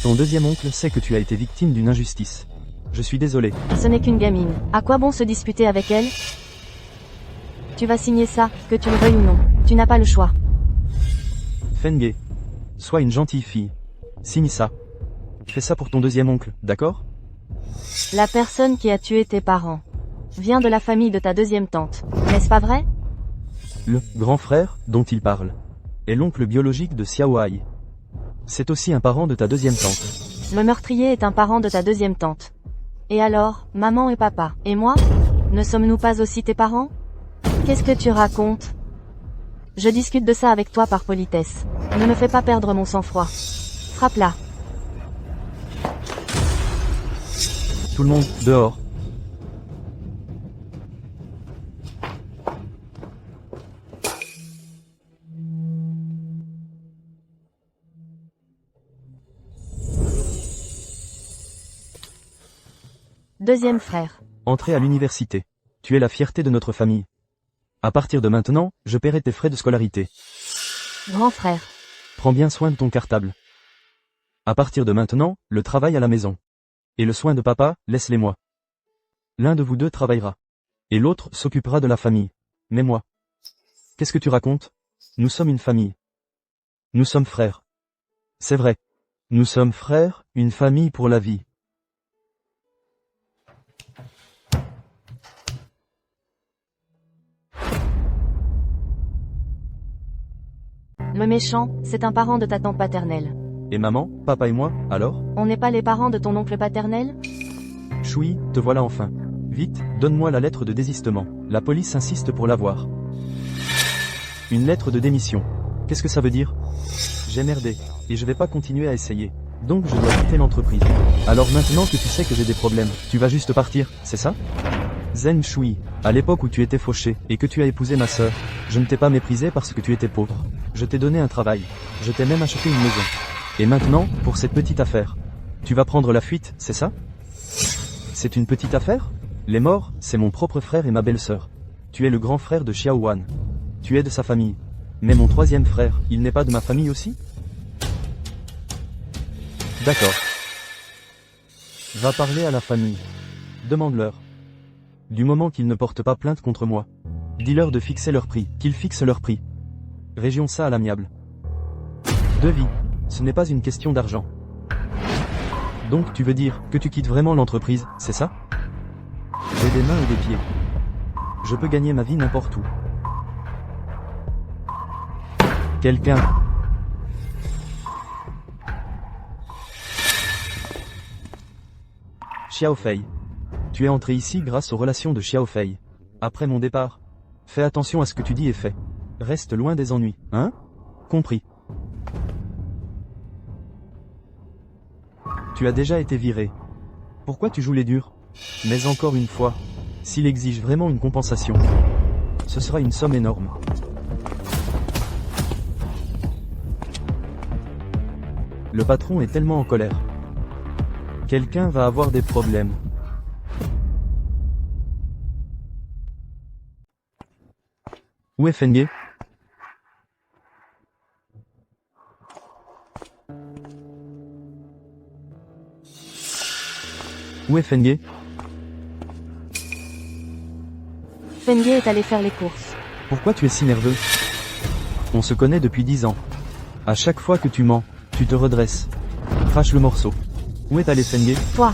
Ton deuxième oncle sait que tu as été victime d'une injustice. Je suis désolé.
Ce n'est qu'une gamine. À quoi bon se disputer avec elle? Tu vas signer ça, que tu le veuilles ou non. Tu n'as pas le choix.
Fenge. Sois une gentille fille. Signe ça. Fais ça pour ton deuxième oncle, d'accord?
La personne qui a tué tes parents vient de la famille de ta deuxième tante. N'est-ce pas vrai?
Le grand frère, dont il parle, est l'oncle biologique de Xiao Hai. C'est aussi un parent de ta deuxième tante.
Le meurtrier est un parent de ta deuxième tante. Et alors, maman et papa, et moi? Ne sommes-nous pas aussi tes parents? Qu'est-ce que tu racontes? Je discute de ça avec toi par politesse. Ne me fais pas perdre mon sang-froid. Frappe-la.
Tout le monde, dehors.
Deuxième frère.
Entrez à l'université. Tu es la fierté de notre famille. À partir de maintenant, je paierai tes frais de scolarité.
Grand frère.
Prends bien soin de ton cartable. À partir de maintenant, le travail à la maison. Et le soin de papa, laisse-les moi. L'un de vous deux travaillera. Et l'autre s'occupera de la famille. Mais moi. Qu'est-ce que tu racontes? Nous sommes une famille. Nous sommes frères. C'est vrai. Nous sommes frères, une famille pour la vie.
Le méchant, c'est un parent de ta tante paternelle.
Et maman, papa et moi, alors?
On n'est pas les parents de ton oncle paternel?
Choui, te voilà enfin. Vite, donne-moi la lettre de désistement. La police insiste pour l'avoir. Une lettre de démission. Qu'est-ce que ça veut dire? J'ai merdé, et je vais pas continuer à essayer. Donc je dois quitter l'entreprise. Alors maintenant que tu sais que j'ai des problèmes, tu vas juste partir, c'est ça? Zen Shui, à l'époque où tu étais fauché, et que tu as épousé ma sœur, je ne t'ai pas méprisé parce que tu étais pauvre. Je t'ai donné un travail. Je t'ai même acheté une maison. Et maintenant, pour cette petite affaire. Tu vas prendre la fuite, c'est ça? C'est une petite affaire? Les morts, c'est mon propre frère et ma belle-sœur. Tu es le grand frère de Xiao Wan. Tu es de sa famille. Mais mon troisième frère, il n'est pas de ma famille aussi? D'accord. Va parler à la famille. Demande-leur. Du moment qu'ils ne portent pas plainte contre moi, dis-leur de fixer leur prix, qu'ils fixent leur prix. Régions ça à l'amiable. Devis. Ce n'est pas une question d'argent. Donc tu veux dire que tu quittes vraiment l'entreprise, c'est ça? J'ai des mains et des pieds. Je peux gagner ma vie n'importe où. Quelqu'un. Xiao Fei. Tu es entré ici grâce aux relations de Xiao Fei. Après mon départ. Fais attention à ce que tu dis et fais. Reste loin des ennuis, hein? Compris. Tu as déjà été viré. Pourquoi tu joues les durs? Mais encore une fois, s'il exige vraiment une compensation, ce sera une somme énorme. Le patron est tellement en colère. Quelqu'un va avoir des problèmes. Où est Fengue? Où est Fengue?
Fengue est allé faire les courses.
Pourquoi tu es si nerveux? On se connaît depuis 10 ans. À chaque fois que tu mens, tu te redresses. Crache le morceau. Où est allé Fengue?
Toi,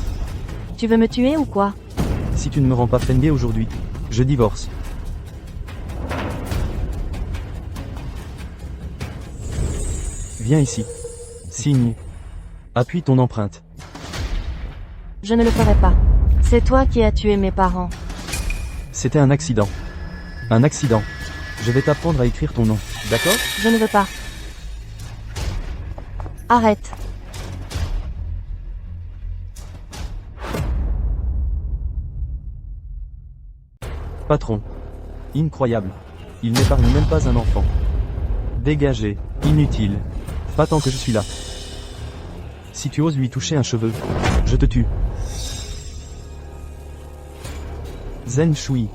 tu veux me tuer ou quoi?
Si tu ne me rends pas Fengue aujourd'hui, je divorce. Viens ici. Signe. Appuie ton empreinte.
Je ne le ferai pas. C'est toi qui as tué mes parents.
C'était un accident. Un accident. Je vais t'apprendre à écrire ton nom, d'accord?
Je ne veux pas. Arrête.
Patron. Incroyable. Il n'épargne même pas un enfant. Dégagé. Inutile. Pas tant que je suis là. Si tu oses lui toucher un cheveu, je te tue. Zen Shui.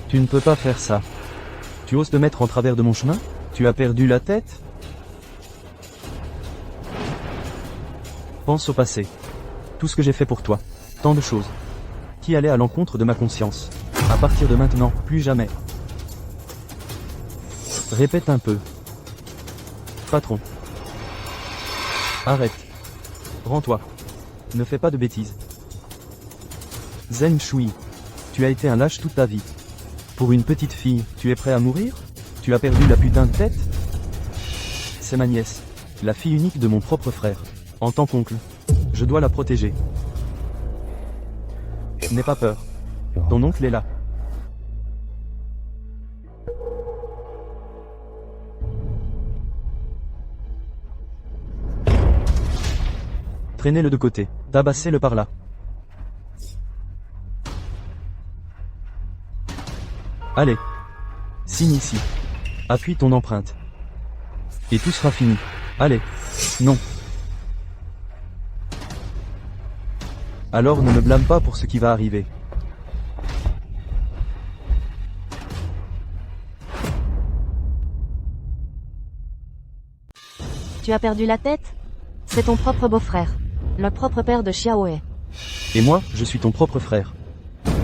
Tu ne peux pas faire ça. Tu oses te mettre en travers de mon chemin? Tu as perdu la tête? Pense au passé. Tout ce que j'ai fait pour toi. Tant de choses. Qui allaient à l'encontre de ma conscience. À partir de maintenant, plus jamais. Répète un peu. Patron. Arrête. Rends-toi. Ne fais pas de bêtises. Zen Shui. Tu as été un lâche toute ta vie. Pour une petite fille, tu es prêt à mourir? Tu as perdu la putain de tête? C'est ma nièce. La fille unique de mon propre frère. En tant qu'oncle. Je dois la protéger. N'aie pas peur. Ton oncle est là. Traînez-le de côté. Tabassez-le par là. Allez. Signe ici. Appuie ton empreinte. Et tout sera fini. Allez. Non. Alors ne me blâme pas pour ce qui va arriver.
Tu as perdu la tête? C'est ton propre beau-frère. Le propre père de Xiaohe.
Et moi, je suis ton propre frère.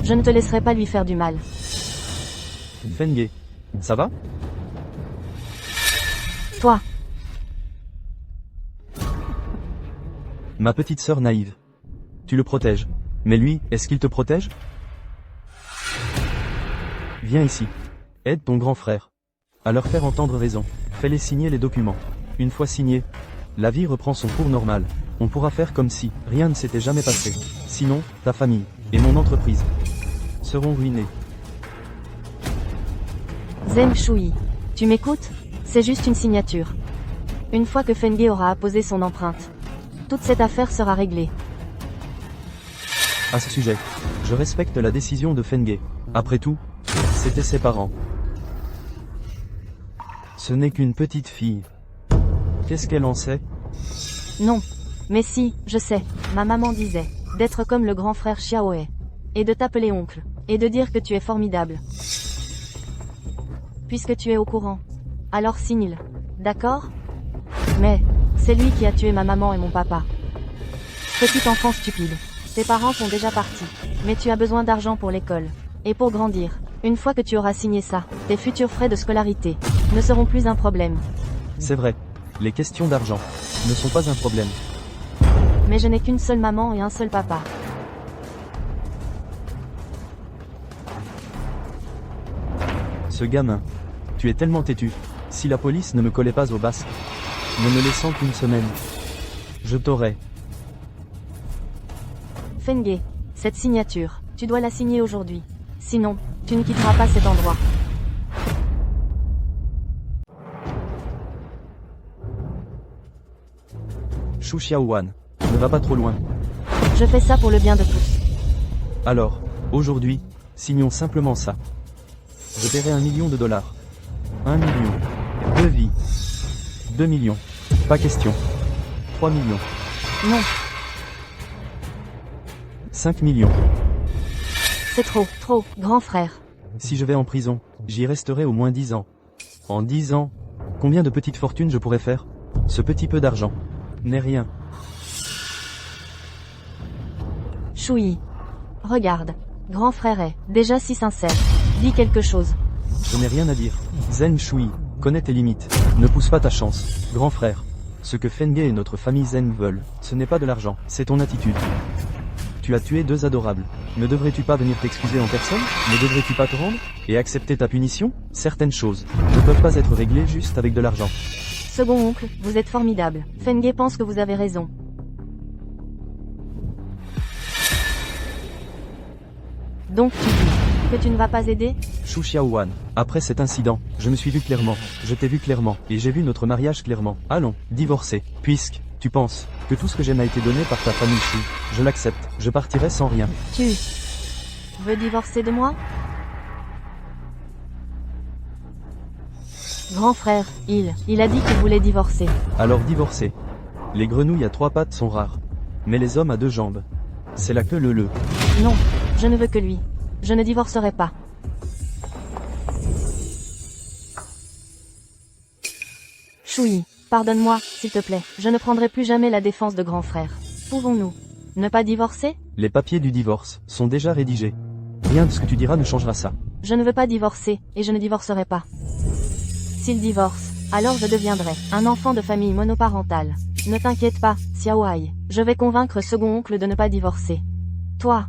Je ne te laisserai pas lui faire du mal.
Fengue. Ça va?
Toi,
Ma petite sœur naïve. Tu le protèges. Mais lui, est-ce qu'il te protège? Viens ici. Aide ton grand frère. À leur faire entendre raison. Fais-les signer les documents. Une fois signés, la vie reprend son cours normal. On pourra faire comme si rien ne s'était jamais passé. Sinon, ta famille et mon entreprise seront ruinées.
Zheng Shui. Tu m'écoutes? C'est juste une signature. Une fois que Fenge aura apposé son empreinte, toute cette affaire sera réglée.
À ce sujet, je respecte la décision de Fenge. Après tout, c'était ses parents. Ce n'est qu'une petite fille. Qu'est-ce qu'elle en sait?
Non. Mais si, je sais. Ma maman disait d'être comme le grand frère Xiaohe. Et de t'appeler oncle. Et de dire que tu es formidable. Puisque tu es au courant. Alors signe-le. D'accord? Mais, c'est lui qui a tué ma maman et mon papa. Petit enfant stupide. Tes parents sont déjà partis. Mais tu as besoin d'argent pour l'école. Et pour grandir. Une fois que tu auras signé ça, tes futurs frais de scolarité ne seront plus un problème.
C'est vrai. Les questions d'argent ne sont pas un problème.
Mais je n'ai qu'une seule maman et un seul papa.
Ce gamin. Tu es tellement têtu. Si la police ne me collait pas au basque, ne me laissant qu'une semaine, je t'aurais.
Fenge, cette signature, tu dois la signer aujourd'hui. Sinon, tu ne quitteras pas cet endroit.
Shu Xiaowan, ne va pas trop loin.
Je fais ça pour le bien de tous.
Alors, aujourd'hui, signons simplement ça. Je paierai $1 million. 1 million. 2 vies. 2 millions. Pas question. 3 millions.
Non,
5 millions.
c'est trop, grand frère.
Si je vais en prison, j'y resterai au moins 10 ans. En 10 ans, combien de petites fortunes je pourrais faire? Ce petit peu d'argent n'est rien.
Shui. Regarde. Grand frère est déjà si sincère. Dis quelque chose.
Je n'ai rien à dire. Zheng Shui, connais tes limites. Ne pousse pas ta chance, grand frère. Ce que Fenge et notre famille Zheng veulent, ce n'est pas de l'argent, c'est ton attitude. Tu as tué 2 adorables. Ne devrais-tu pas venir t'excuser en personne? Ne devrais-tu pas te rendre et accepter ta punition? Certaines choses ne peuvent pas être réglées juste avec de l'argent.
Second oncle, vous êtes formidable. Fenge pense que vous avez raison. Donc tu dis que tu ne vas pas aider?
Shu Xiaowan, après cet incident, je me suis vu clairement, je t'ai vu clairement, et j'ai vu notre mariage clairement. Allons, divorcer, puisque tu penses que tout ce que j'aime a été donné par ta famille Shu. Je l'accepte, je partirai sans rien.
Tu veux divorcer de moi? Grand frère, il a dit qu'il voulait divorcer.
Alors divorcer. Les grenouilles à 3 pattes sont rares. Mais les hommes à 2 jambes. C'est la queue le.
Non, je ne veux que lui. Je ne divorcerai pas. Shui, pardonne-moi, s'il te plaît. Je ne prendrai plus jamais la défense de grand frère. Pouvons-nous ne pas divorcer?
Les papiers du divorce sont déjà rédigés. Rien de ce que tu diras ne changera ça.
Je ne veux pas divorcer, et je ne divorcerai pas. S'il divorce, alors je deviendrai un enfant de famille monoparentale. Ne t'inquiète pas, Xiaoai. Je vais convaincre second oncle de ne pas divorcer. Toi.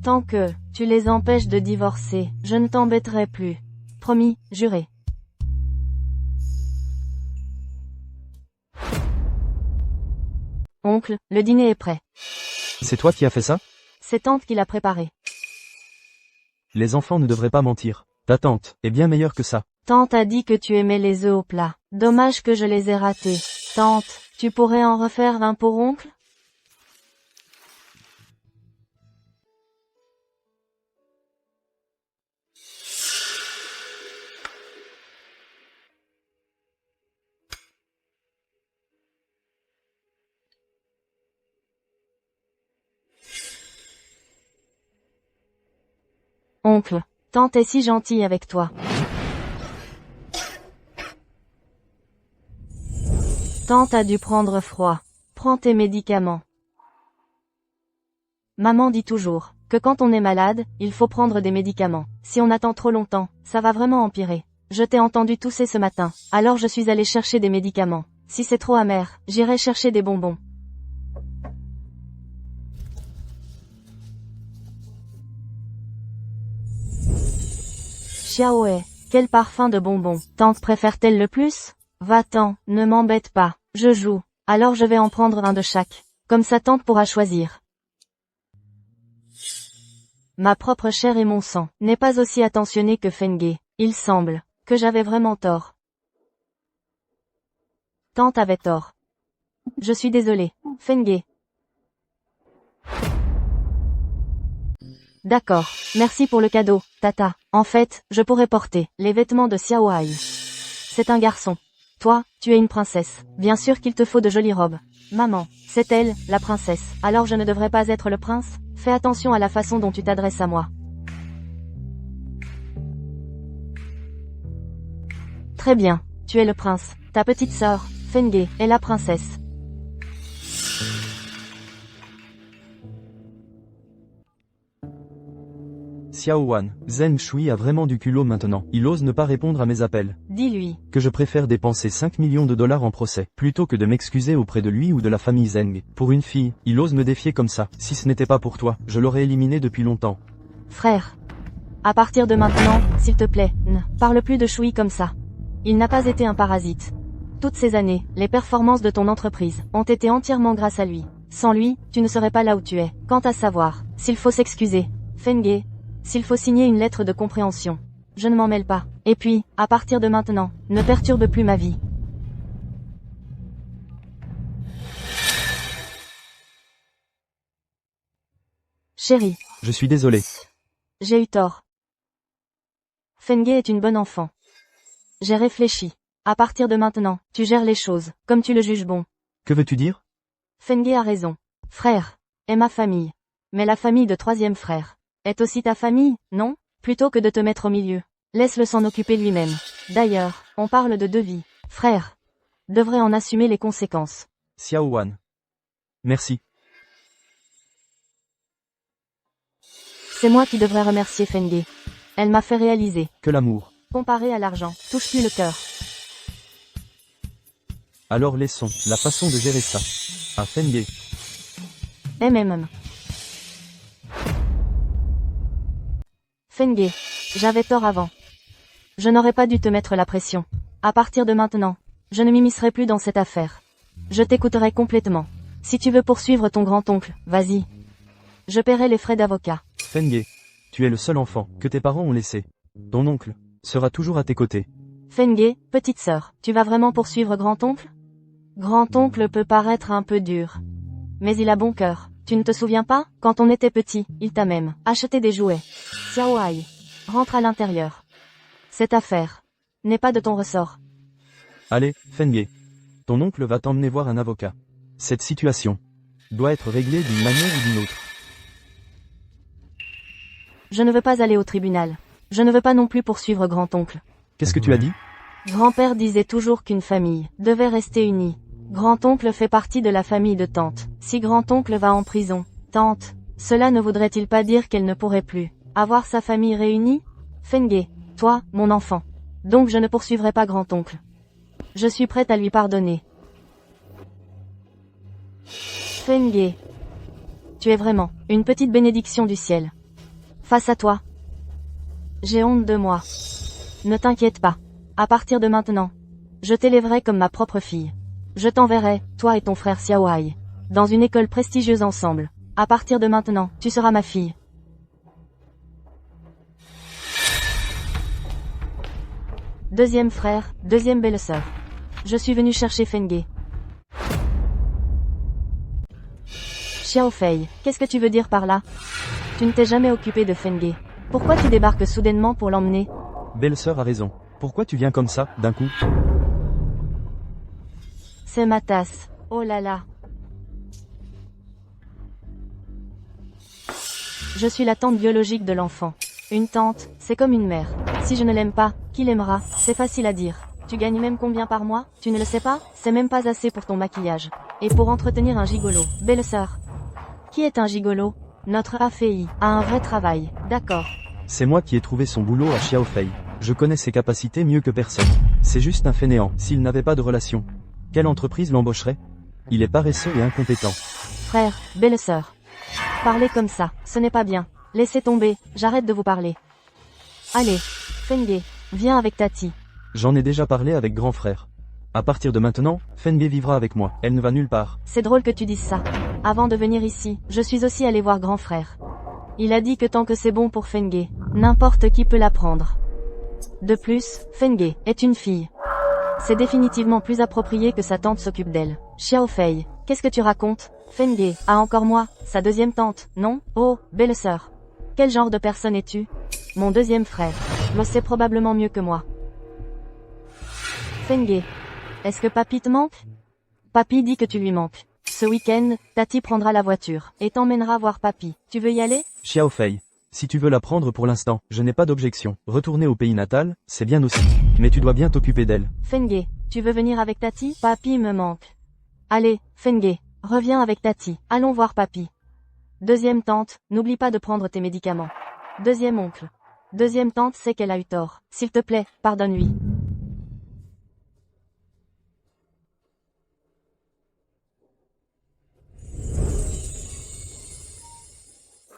Tant que tu les empêches de divorcer, je ne t'embêterai plus. Promis, juré. Oncle, le dîner est prêt.
C'est toi qui as fait ça?
C'est tante qui l'a préparé.
Les enfants ne devraient pas mentir. Ta tante est bien meilleure que ça.
Tante a dit que tu aimais les œufs au plat. Dommage que je les ai ratés. Tante, tu pourrais en refaire un pour oncle? Oncle, tante est si gentille avec toi. Tante a dû prendre froid. Prends tes médicaments. Maman dit toujours que quand on est malade, il faut prendre des médicaments. Si on attend trop longtemps, ça va vraiment empirer. Je t'ai entendu tousser ce matin, alors je suis allée chercher des médicaments. Si c'est trop amer, j'irai chercher des bonbons. Xiaohe, quel parfum de bonbons. Tante préfère-t-elle le plus? Va-t'en, ne m'embête pas, je joue. Alors je vais en prendre un de chaque. Comme ça tante pourra choisir. Ma propre chair et mon sang n'est pas aussi attentionné que Fenge. Il semble que j'avais vraiment tort. Tante avait tort. Je suis désolée, Fenge. D'accord, merci pour le cadeau, Tata. En fait, je pourrais porter les vêtements de Xiaohai. C'est un garçon. Toi, tu es une princesse. Bien sûr qu'il te faut de jolies robes. Maman, c'est elle, la princesse. Alors je ne devrais pas être le prince? Fais attention à la façon dont tu t'adresses à moi. Très bien, tu es le prince. Ta petite sœur, Fenge, est la princesse.
Xiao Wan, Zheng Shui a vraiment du culot maintenant. Il ose ne pas répondre à mes appels.
Dis-lui
Que je préfère dépenser 5 millions de dollars en procès, plutôt que de m'excuser auprès de lui ou de la famille Zheng. Pour une fille, il ose me défier comme ça. Si ce n'était pas pour toi, je l'aurais éliminé depuis longtemps.
Frère. À partir de maintenant, s'il te plaît, ne parle plus de Shui comme ça. Il n'a pas été un parasite. Toutes ces années, les performances de ton entreprise ont été entièrement grâce à lui. Sans lui, tu ne serais pas là où tu es. Quant à savoir, s'il faut s'excuser, Fenge, s'il faut signer une lettre de compréhension, je ne m'en mêle pas. Et puis, à partir de maintenant, ne perturbe plus ma vie. Chérie,
Je suis désolé.
j'ai eu tort. Fenge est une bonne enfant. J'ai réfléchi. À partir de maintenant, tu gères les choses, comme tu le juges bon.
Que veux-tu dire?
Fenge a raison. Frère, est ma famille. Mais la famille de troisième frère est aussi ta famille, non? Plutôt que de te mettre au milieu, laisse-le s'en occuper lui-même. D'ailleurs, on parle de deux vies. Frère devrait en assumer les conséquences.
Xiao Wan. Merci.
C'est moi qui devrais remercier Fenge. Elle m'a fait réaliser.
Que l'amour.
Comparé à l'argent, touche plus le cœur.
Alors laissons la façon de gérer ça à Fenge.
MMM. Fenge, j'avais tort avant. Je n'aurais pas dû te mettre la pression. À partir de maintenant, je ne m'immiscerai plus dans cette affaire. Je t'écouterai complètement. Si tu veux poursuivre ton grand-oncle, vas-y. Je paierai les frais d'avocat.
Fenge, tu es le seul enfant que tes parents ont laissé. Ton oncle sera toujours à tes côtés.
Fenge, petite sœur, tu vas vraiment poursuivre grand-oncle? Grand-oncle peut paraître un peu dur. Mais il a bon cœur. Tu ne te souviens pas? Quand on était petit, il t'a même acheté des jouets. Xiaohai, rentre à l'intérieur. Cette affaire n'est pas de ton ressort.
Allez, Fenge. Ton oncle va t'emmener voir un avocat. Cette situation doit être réglée d'une manière ou d'une autre.
Je ne veux pas aller au tribunal. Je ne veux pas non plus poursuivre grand-oncle.
Qu'est-ce que tu as dit?
Grand-père disait toujours qu'une famille devait rester unie. Grand-oncle fait partie de la famille de tante. Si grand-oncle va en prison, tante, cela ne voudrait-il pas dire qu'elle ne pourrait plus avoir sa famille réunie? Fenge, toi, mon enfant. Donc je ne poursuivrai pas grand-oncle. Je suis prête à lui pardonner. Fenge, tu es vraiment une petite bénédiction du ciel. Face à toi, j'ai honte de moi. Ne t'inquiète pas. À partir de maintenant, je t'élèverai comme ma propre fille. Je t'enverrai, toi et ton frère Xiaohai, dans une école prestigieuse ensemble. À partir de maintenant, tu seras ma fille. Deuxième frère, deuxième belle-sœur. Je suis venu chercher Fenge. Xiaofei, qu'est-ce que tu veux dire par là? Tu ne t'es jamais occupé de Fenge. Pourquoi tu débarques soudainement pour l'emmener?
Belle-sœur a raison. Pourquoi tu viens comme ça, d'un coup?
C'est ma tasse. Oh là là. Je suis la tante biologique de l'enfant. Une tante, c'est comme une mère. Si je ne l'aime pas, qui l'aimera? C'est facile à dire. Tu gagnes même combien par mois? Tu ne le sais pas? C'est même pas assez pour ton maquillage. Et pour entretenir un gigolo. Belle-sœur. Qui est un gigolo? Notre AFI a un vrai travail, d'accord.
C'est moi qui ai trouvé son boulot à Xiaofei. Je connais ses capacités mieux que personne. C'est juste un fainéant, s'il n'avait pas de relation. Quelle entreprise l'embaucherait? Il est paresseux et incompétent.
Frère, belle-sœur. Parlez comme ça, ce n'est pas bien. Laissez tomber, j'arrête de vous parler. Allez, Fenge, viens avec Tati.
J'en ai déjà parlé avec grand frère. À partir de maintenant, Fenge vivra avec moi. Elle ne va nulle part.
C'est drôle que tu dises ça. Avant de venir ici, je suis aussi allé voir grand frère. Il a dit que tant que c'est bon pour Fenge, n'importe qui peut la prendre. De plus, Fenge est une fille. C'est définitivement plus approprié que sa tante s'occupe d'elle. Xiaofei, qu'est-ce que tu racontes? Fenge a encore moi, sa deuxième tante, non? Oh, belle-sœur. Quel genre de personne es-tu? Mon deuxième frère. Le sait probablement mieux que moi. Fenge, est-ce que papy te manque? Papy dit que tu lui manques. Ce week-end, Tati prendra la voiture et t'emmènera voir papy. Tu veux y aller?
Xiaofei, si tu veux la prendre pour l'instant, je n'ai pas d'objection. Retourner au pays natal, c'est bien aussi. Mais tu dois bien t'occuper d'elle.
Fenge, tu veux venir avec Tati? Papy me manque. Allez, Fenge, reviens avec Tati. Allons voir papy. Deuxième tante, n'oublie pas de prendre tes médicaments. Deuxième oncle. Deuxième tante sait qu'elle a eu tort. S'il te plaît, pardonne-lui.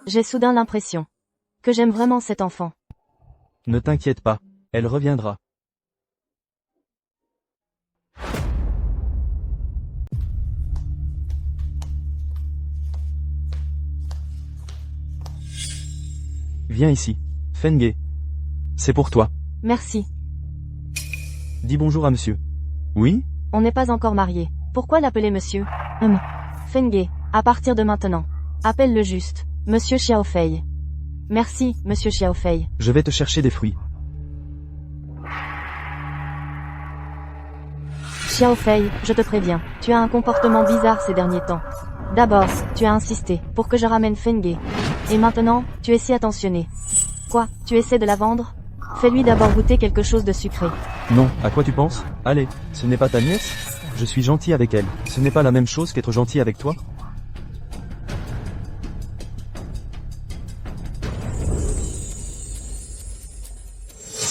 J'ai soudain l'impression que j'aime vraiment cet enfant.
Ne t'inquiète pas, elle reviendra. Viens ici, Fenge. C'est pour toi.
Merci.
Dis bonjour à monsieur. Oui?
On n'est pas encore mariés. Pourquoi l'appeler monsieur? Fenge, à partir de maintenant. Appelle-le juste Monsieur Xiaofei. Merci, Monsieur Xiaofei.
Je vais te chercher des fruits.
Xiaofei, je te préviens, tu as un comportement bizarre ces derniers temps. D'abord, tu as insisté pour que je ramène Fenge. Et maintenant, tu es si attentionné. Quoi, tu essaies de la vendre? Fais-lui d'abord goûter quelque chose de sucré.
Non, à quoi tu penses? Allez, ce n'est pas ta nièce? Je suis gentil avec elle. Ce n'est pas la même chose qu'être gentil avec toi?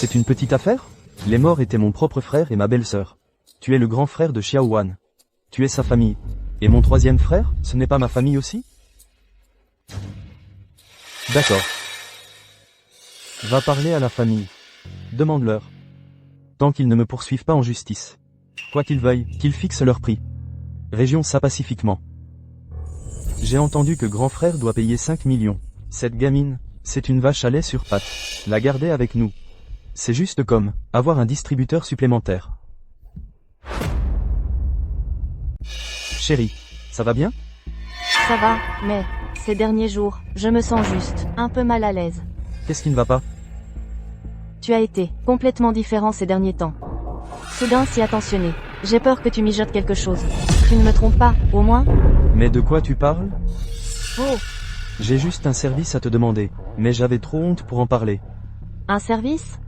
C'est une petite affaire? Les morts étaient mon propre frère et ma belle-sœur. Tu es le grand frère de Xiao Wan. Tu es sa famille. Et mon troisième frère, ce n'est pas ma famille aussi? D'accord. Va parler à la famille. Demande-leur. Tant qu'ils ne me poursuivent pas en justice. Quoi qu'ils veuillent, qu'ils fixent leur prix. Région ça pacifiquement. J'ai entendu que grand frère doit payer 5 millions. Cette gamine, c'est une vache à lait sur pattes. La garder avec nous. C'est juste comme avoir un distributeur supplémentaire. Chérie, ça va bien?
Ça va, mais, ces derniers jours, je me sens juste un peu mal à l'aise.
Qu'est-ce qui ne va pas?
Tu as été complètement différent ces derniers temps. Soudain si attentionné. J'ai peur que tu mijotes quelque chose. Tu ne me trompes pas, au moins?
Mais de quoi tu parles?
Oh,
J'ai juste un service à te demander, mais j'avais trop honte pour en parler.
un service?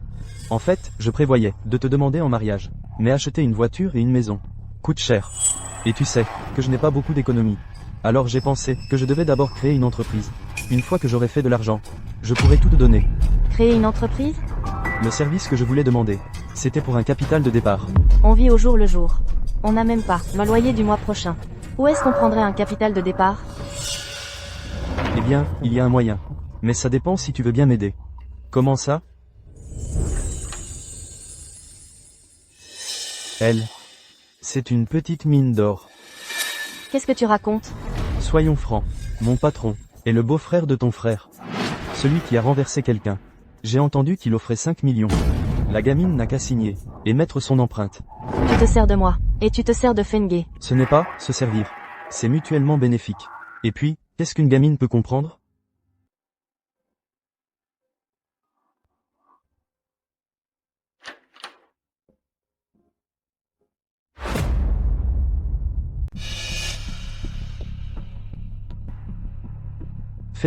En fait, je prévoyais de te demander en mariage. Mais acheter une voiture et une maison coûte cher. Et tu sais que je n'ai pas beaucoup d'économies. Alors j'ai pensé que je devais d'abord créer une entreprise. Une fois que j'aurais fait de l'argent, je pourrais tout te donner.
Créer une entreprise?
Le service que je voulais demander, c'était pour un capital de départ.
On vit au jour le jour. On n'a même pas le loyer du mois prochain. Où est-ce qu'on prendrait un capital de départ?
Eh bien, il y a un moyen. Mais ça dépend si tu veux bien m'aider. Comment ça? Elle. C'est une petite mine d'or.
Qu'est-ce que tu racontes?
Soyons francs. Mon patron est le beau-frère de ton frère. Celui qui a renversé quelqu'un. J'ai entendu qu'il offrait 5 millions. La gamine n'a qu'à signer et mettre son empreinte.
Tu te sers de moi. Et tu te sers de Fenge.
Ce n'est pas se servir. C'est mutuellement bénéfique. Et puis, qu'est-ce qu'une gamine peut comprendre?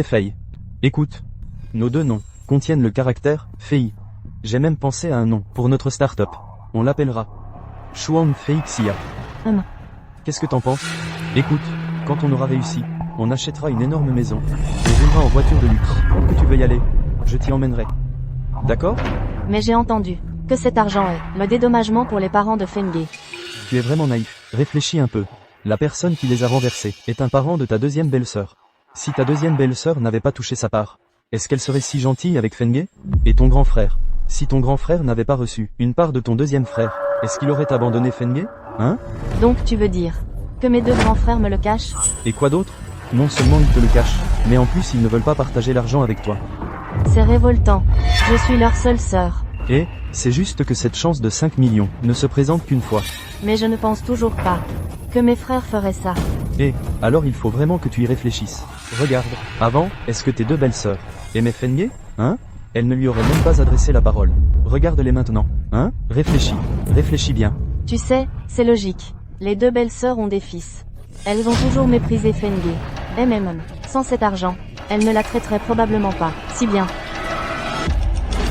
Fei. Écoute. Nos deux noms contiennent le caractère Fei. J'ai même pensé à un nom pour notre start-up. On l'appellera Shuang Fei Xia.
Hum.
Qu'est-ce que t'en penses? Écoute, quand on aura réussi On achètera une énorme maison. On viendra en voiture de luxe. Où que tu veux y aller, je t'y emmènerai. D'accord?
Mais j'ai entendu que cet argent est le dédommagement pour les parents de Fengue.
Tu es vraiment naïf. Réfléchis un peu. La personne qui les a renversés est un parent de ta deuxième belle-sœur. Si ta deuxième belle-sœur n'avait pas touché sa part, est-ce qu'elle serait si gentille avec Fengue? Et ton grand frère? Si ton grand frère n'avait pas reçu une part de ton deuxième frère, est-ce qu'il aurait abandonné Fengue? Hein?
Donc tu veux dire que mes deux grands frères me le cachent?
Et quoi d'autre? Non seulement ils te le cachent, mais en plus ils ne veulent pas partager l'argent avec toi.
C'est révoltant. Je suis leur seule sœur.
Et, c'est juste que cette chance de 5 millions ne se présente qu'une fois.
Mais je ne pense toujours pas que mes frères feraient ça.
Et, alors il faut vraiment que tu y réfléchisses. Regarde, avant, est-ce que tes deux belles-sœurs aimaient Fengue? Hein? Elles ne lui auraient même pas adressé la parole. Regarde-les maintenant. Hein? Réfléchis. Réfléchis bien.
Tu sais, c'est logique. Les deux belles sœurs ont des fils. Elles ont toujours méprisé Fengue. Et même, sans cet argent, elles ne la traiteraient probablement pas si bien.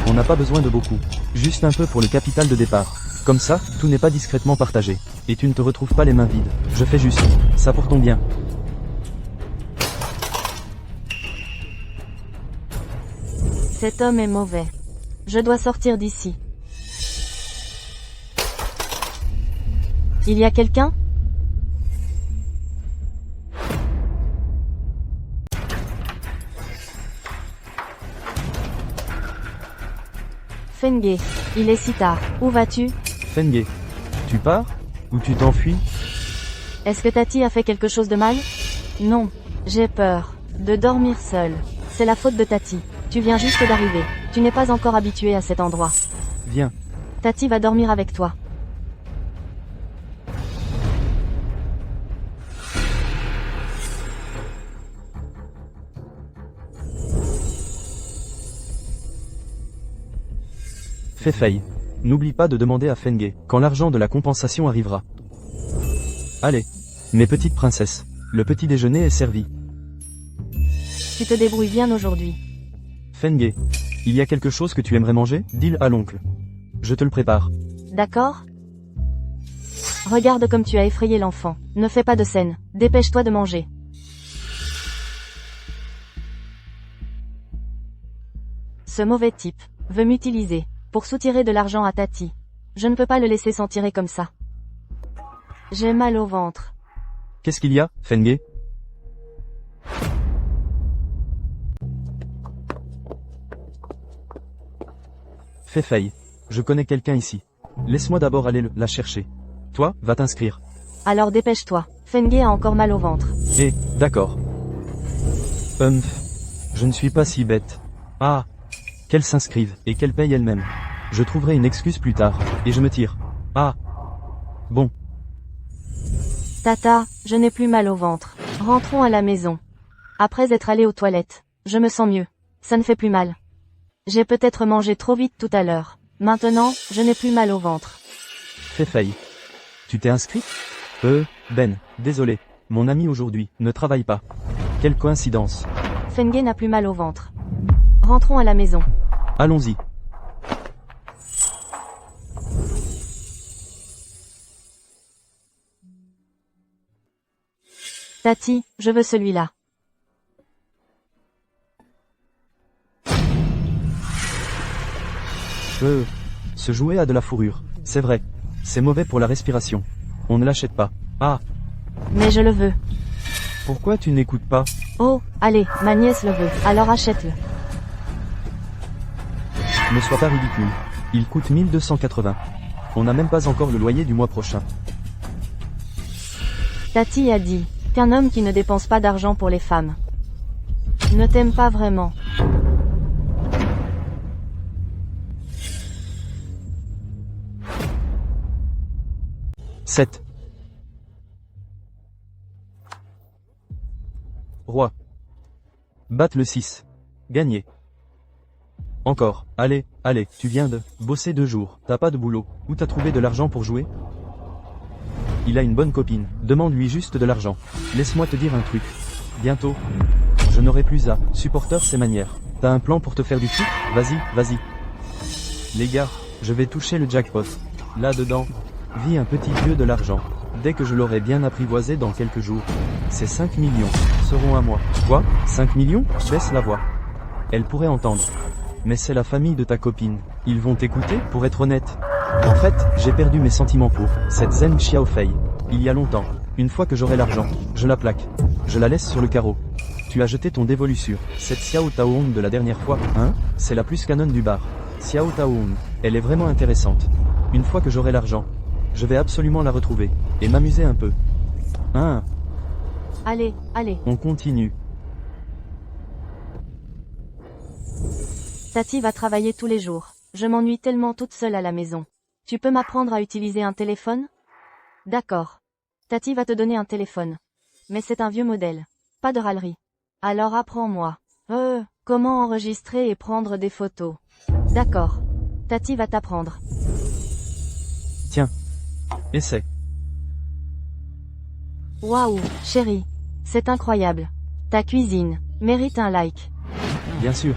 On n'a pas besoin de beaucoup. Juste un peu pour le capital de départ. Comme ça, tout n'est pas discrètement partagé. Et tu ne te retrouves pas les mains vides. Je fais juste ça pour ton bien.
Cet homme est mauvais. Je dois sortir d'ici. Il y a quelqu'un? Fengue, il est si tard. Où vas-tu?
Fengue, tu pars? Ou tu t'enfuis?
Est-ce que Tati a fait quelque chose de mal? Non. J'ai peur de dormir seule. C'est la faute de Tati. Tu viens juste d'arriver. Tu n'es pas encore habitué à cet endroit.
Viens.
Tati va dormir avec toi.
Fei, n'oublie pas de demander à Fengue quand l'argent de la compensation arrivera. Allez, mes petites princesses, le petit déjeuner est servi.
Tu te débrouilles bien aujourd'hui.
Fengue, il y a quelque chose que tu aimerais manger? Dis-le à l'oncle. Je te le prépare.
D'accord? Regarde comme tu as effrayé l'enfant. Ne fais pas de scène. Dépêche-toi de manger. Ce mauvais type veut m'utiliser pour soutirer de l'argent à Tati. Je ne peux pas le laisser s'en tirer comme ça. J'ai mal au ventre.
Qu'est-ce qu'il y a, Fengue? Fei, je connais quelqu'un ici. Laisse-moi d'abord aller la chercher. Toi, va t'inscrire.
Alors dépêche-toi. Fengue a encore mal au ventre.
Eh, d'accord. Je ne suis pas si bête. Ah, qu'elle s'inscrive, et qu'elle paye elle-même. Je trouverai une excuse plus tard, et je me tire. Ah. Bon.
Tata, je n'ai plus mal au ventre. Rentrons à la maison. Après être allé aux toilettes, je me sens mieux. Ça ne fait plus mal. J'ai peut-être mangé trop vite tout à l'heure. Maintenant, je n'ai plus mal au ventre.
Fei. Tu t'es inscrit? Ben, désolé. Mon ami aujourd'hui ne travaille pas. Quelle coïncidence.
Fengue n'a plus mal au ventre. Rentrons à la maison.
Allons-y.
Tati, je veux celui-là.
Ce jouet a de la fourrure. C'est vrai. C'est mauvais pour la respiration. On ne l'achète pas. Ah.
Mais je le veux.
Pourquoi tu n'écoutes pas?
Oh, allez, ma nièce le veut. Alors achète-le.
Ne sois pas ridicule. Il coûte 1280. On n'a même pas encore le loyer du mois prochain.
Tati a dit qu'un homme qui ne dépense pas d'argent pour les femmes ne t'aime pas vraiment.
Sept. Roi. Batte le 6. Gagné. Encore. Allez, tu viens de bosser 2 jours. T'as pas de boulot. Où t'as trouvé de l'argent pour jouer? Il a une bonne copine. Demande-lui juste de l'argent. Laisse-moi te dire un truc. Bientôt, je n'aurai plus à supporter ses manières. T'as un plan pour te faire du fric? Vas-y. Les gars, je vais toucher le jackpot. Là-dedans, vit un petit dieu de l'argent. Dès que je l'aurai bien apprivoisé dans quelques jours, c'est 5 millions. seront à moi. Quoi? 5 millions? Baisse la voix. Elle pourrait entendre. Mais c'est la famille de ta copine. Ils vont t'écouter, pour être honnête. En fait, j'ai perdu mes sentiments pour cette Zhen Xiaofei. Il y a longtemps. Une fois que j'aurai l'argent, je la plaque. Je la laisse sur le carreau. Tu as jeté ton dévolu sur cette Xiao Taohong de la dernière fois, hein? C'est la plus canonne du bar. Xiao Taohong. Elle est vraiment intéressante. Une fois que j'aurai l'argent, je vais absolument la retrouver. Et m'amuser un peu. Hein?
Allez, allez.
On continue.
Tati va travailler tous les jours. Je m'ennuie tellement toute seule à la maison. Tu peux m'apprendre à utiliser un téléphone? D'accord. Tati va te donner un téléphone. Mais c'est un vieux modèle. Pas de râlerie. Alors apprends-moi. Comment enregistrer et prendre des photos. D'accord. Tati va t'apprendre.
Tiens. Essaie.
Waouh, chérie. C'est incroyable. Ta cuisine mérite un like.
Bien sûr.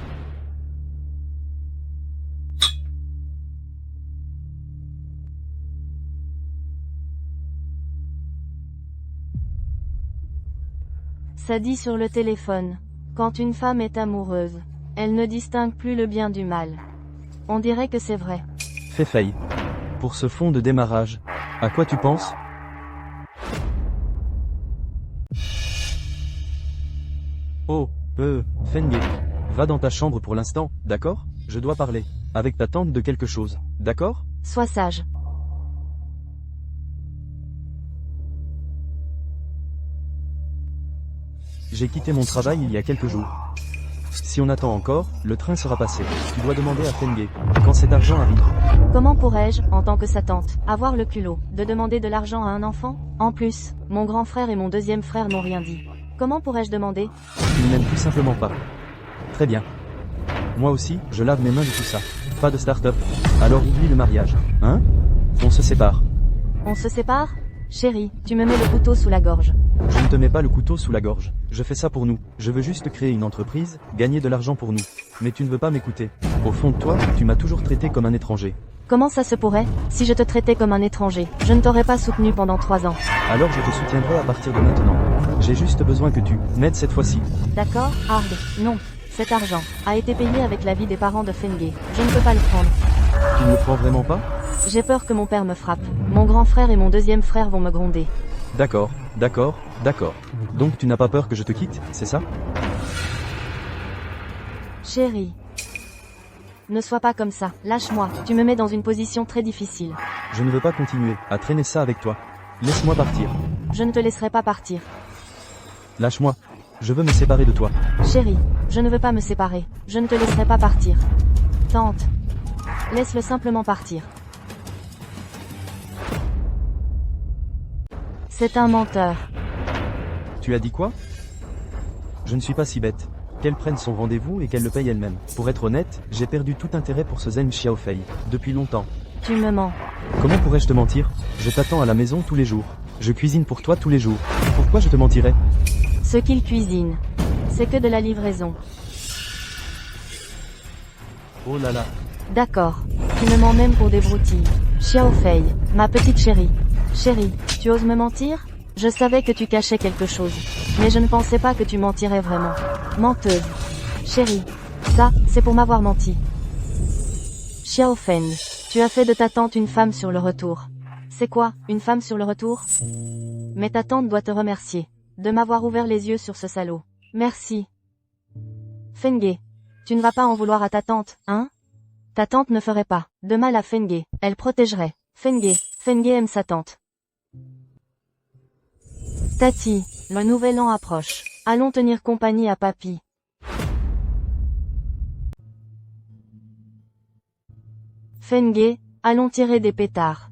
Ça dit sur le téléphone. Quand une femme est amoureuse, elle ne distingue plus le bien du mal. On dirait que c'est vrai.
Fei. Pour ce fond de démarrage, à quoi tu penses? Oh, Fengue. Va dans ta chambre pour l'instant, d'accord? Je dois parler avec ta tante de quelque chose, d'accord?
Sois sage.
J'ai quitté mon travail il y a quelques jours. Si on attend encore, le train sera passé. Tu dois demander à Fengue quand cet argent arrive.
Comment pourrais-je, en tant que sa tante, avoir le culot de demander de l'argent à un enfant? En plus, mon grand frère et mon deuxième frère n'ont rien dit. Comment pourrais-je demander?
Tu n'aimes tout simplement pas. Très bien. Moi aussi, je lave mes mains de tout ça. Pas de start-up. Alors oublie le mariage. Hein? On se sépare.
On se sépare? Chérie, tu me mets le couteau sous la gorge.
Je ne te mets pas le couteau sous la gorge. Je fais ça pour nous. Je veux juste créer une entreprise, gagner de l'argent pour nous. Mais tu ne veux pas m'écouter. Au fond de toi, tu m'as toujours traité comme un étranger.
Comment ça se pourrait? Si je te traitais comme un étranger, je ne t'aurais pas soutenu pendant 3 ans.
Alors je te soutiendrai à partir de maintenant. J'ai juste besoin que tu m'aides cette fois-ci.
D'accord, Hard? Non. Cet argent a été payé avec la vie des parents de Fengue. Je ne peux pas le prendre.
Tu ne le prends vraiment pas?
J'ai peur que mon père me frappe. Mon grand frère et mon deuxième frère vont me gronder.
D'accord, d'accord, d'accord. Donc tu n'as pas peur que je te quitte, c'est ça?
Chérie. Ne sois pas comme ça. Lâche-moi. Tu me mets dans une position très difficile.
Je ne veux pas continuer à traîner ça avec toi. Laisse-moi partir.
Je ne te laisserai pas partir.
Lâche-moi. Je veux me séparer de toi.
Chérie, je ne veux pas me séparer. Je ne te laisserai pas partir. Tante. Laisse-le simplement partir. C'est un menteur.
Tu as dit quoi? Je ne suis pas si bête. Qu'elle prenne son rendez-vous et qu'elle le paye elle-même. Pour être honnête, j'ai perdu tout intérêt pour ce Zhen Xiaofei. Depuis longtemps.
Tu me mens.
Comment pourrais-je te mentir? Je t'attends à la maison tous les jours. Je cuisine pour toi tous les jours. Pourquoi je te mentirais?
Ce qu'il cuisine, c'est que de la livraison.
Oh là là.
D'accord. Tu me mens même pour des broutilles. Xiaofei, ma petite chérie. Chérie, tu oses me mentir? Je savais que tu cachais quelque chose. Mais je ne pensais pas que tu mentirais vraiment. Menteuse. Chérie. Ça, c'est pour m'avoir menti. Xiaofeng, tu as fait de ta tante une femme sur le retour. C'est quoi, une femme sur le retour? Mais ta tante doit te remercier de m'avoir ouvert les yeux sur ce salaud. Merci. Fengue, tu ne vas pas en vouloir à ta tante, hein? Ta tante ne ferait pas de mal à Fengue, elle protégerait. Fengue aime sa tante. Tati, le nouvel an approche. Allons tenir compagnie à papy. Fengue, allons tirer des pétards.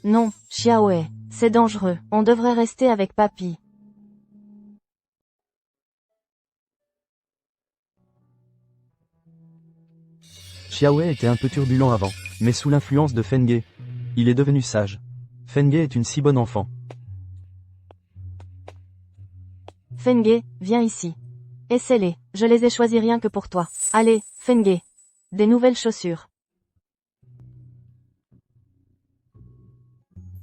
Non, Xiaoe, c'est dangereux, on devrait rester avec papy.
Xiaoe était un peu turbulent avant, mais sous l'influence de Fengue, il est devenu sage. Fengue est une si bonne enfant.
Fengue, viens ici. Essaie-les, je les ai choisis rien que pour toi. Allez, Fengue. Des nouvelles chaussures.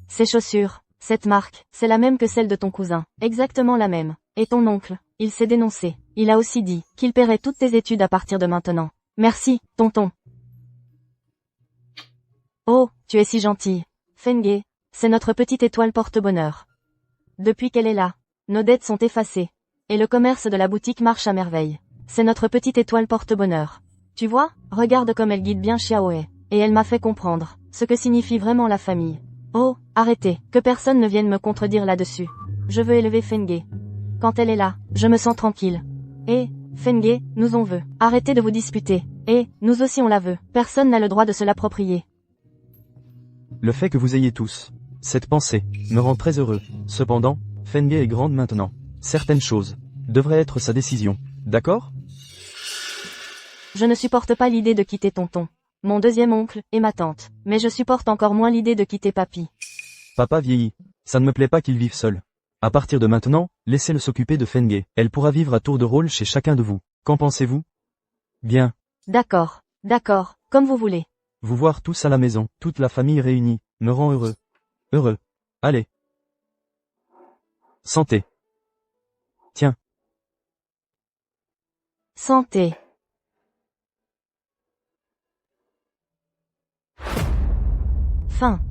Ces chaussures, Cette marque, c'est la même que celle de ton cousin. Exactement la même. Et ton oncle, il s'est dénoncé. Il a aussi dit qu'il paierait toutes tes études à partir de maintenant. Merci, tonton. Oh, tu es si gentille. Fenge, c'est notre petite étoile porte-bonheur. Depuis qu'elle est là, nos dettes sont effacées. Et le commerce de la boutique marche à merveille. C'est notre petite étoile porte-bonheur. Tu vois, regarde comme elle guide bien Xiaohe. Et elle m'a fait comprendre ce que signifie vraiment la famille. Oh, arrêtez, que personne ne vienne me contredire là-dessus. Je veux élever Fenge. Quand elle est là, je me sens tranquille. Et, Fenge, nous on veut. Arrêtez de vous disputer. Et, nous aussi on la veut. Personne n'a le droit de se l'approprier.
Le fait que vous ayez tous cette pensée me rend très heureux. Cependant, Fenge est grande maintenant. Certaines choses devraient être sa décision. D'accord?
Je ne supporte pas l'idée de quitter tonton, mon deuxième oncle, et ma tante. Mais je supporte encore moins l'idée de quitter papy.
Papa vieillit. Ça ne me plaît pas qu'il vive seul. À partir de maintenant, laissez-le s'occuper de Fenge. Elle pourra vivre à tour de rôle chez chacun de vous. Qu'en pensez-vous? Bien.
D'accord, comme vous voulez.
Vous voir tous à la maison, toute la famille réunie, me rend heureux. Heureux. Allez. Santé. Tiens.
Santé. Fin.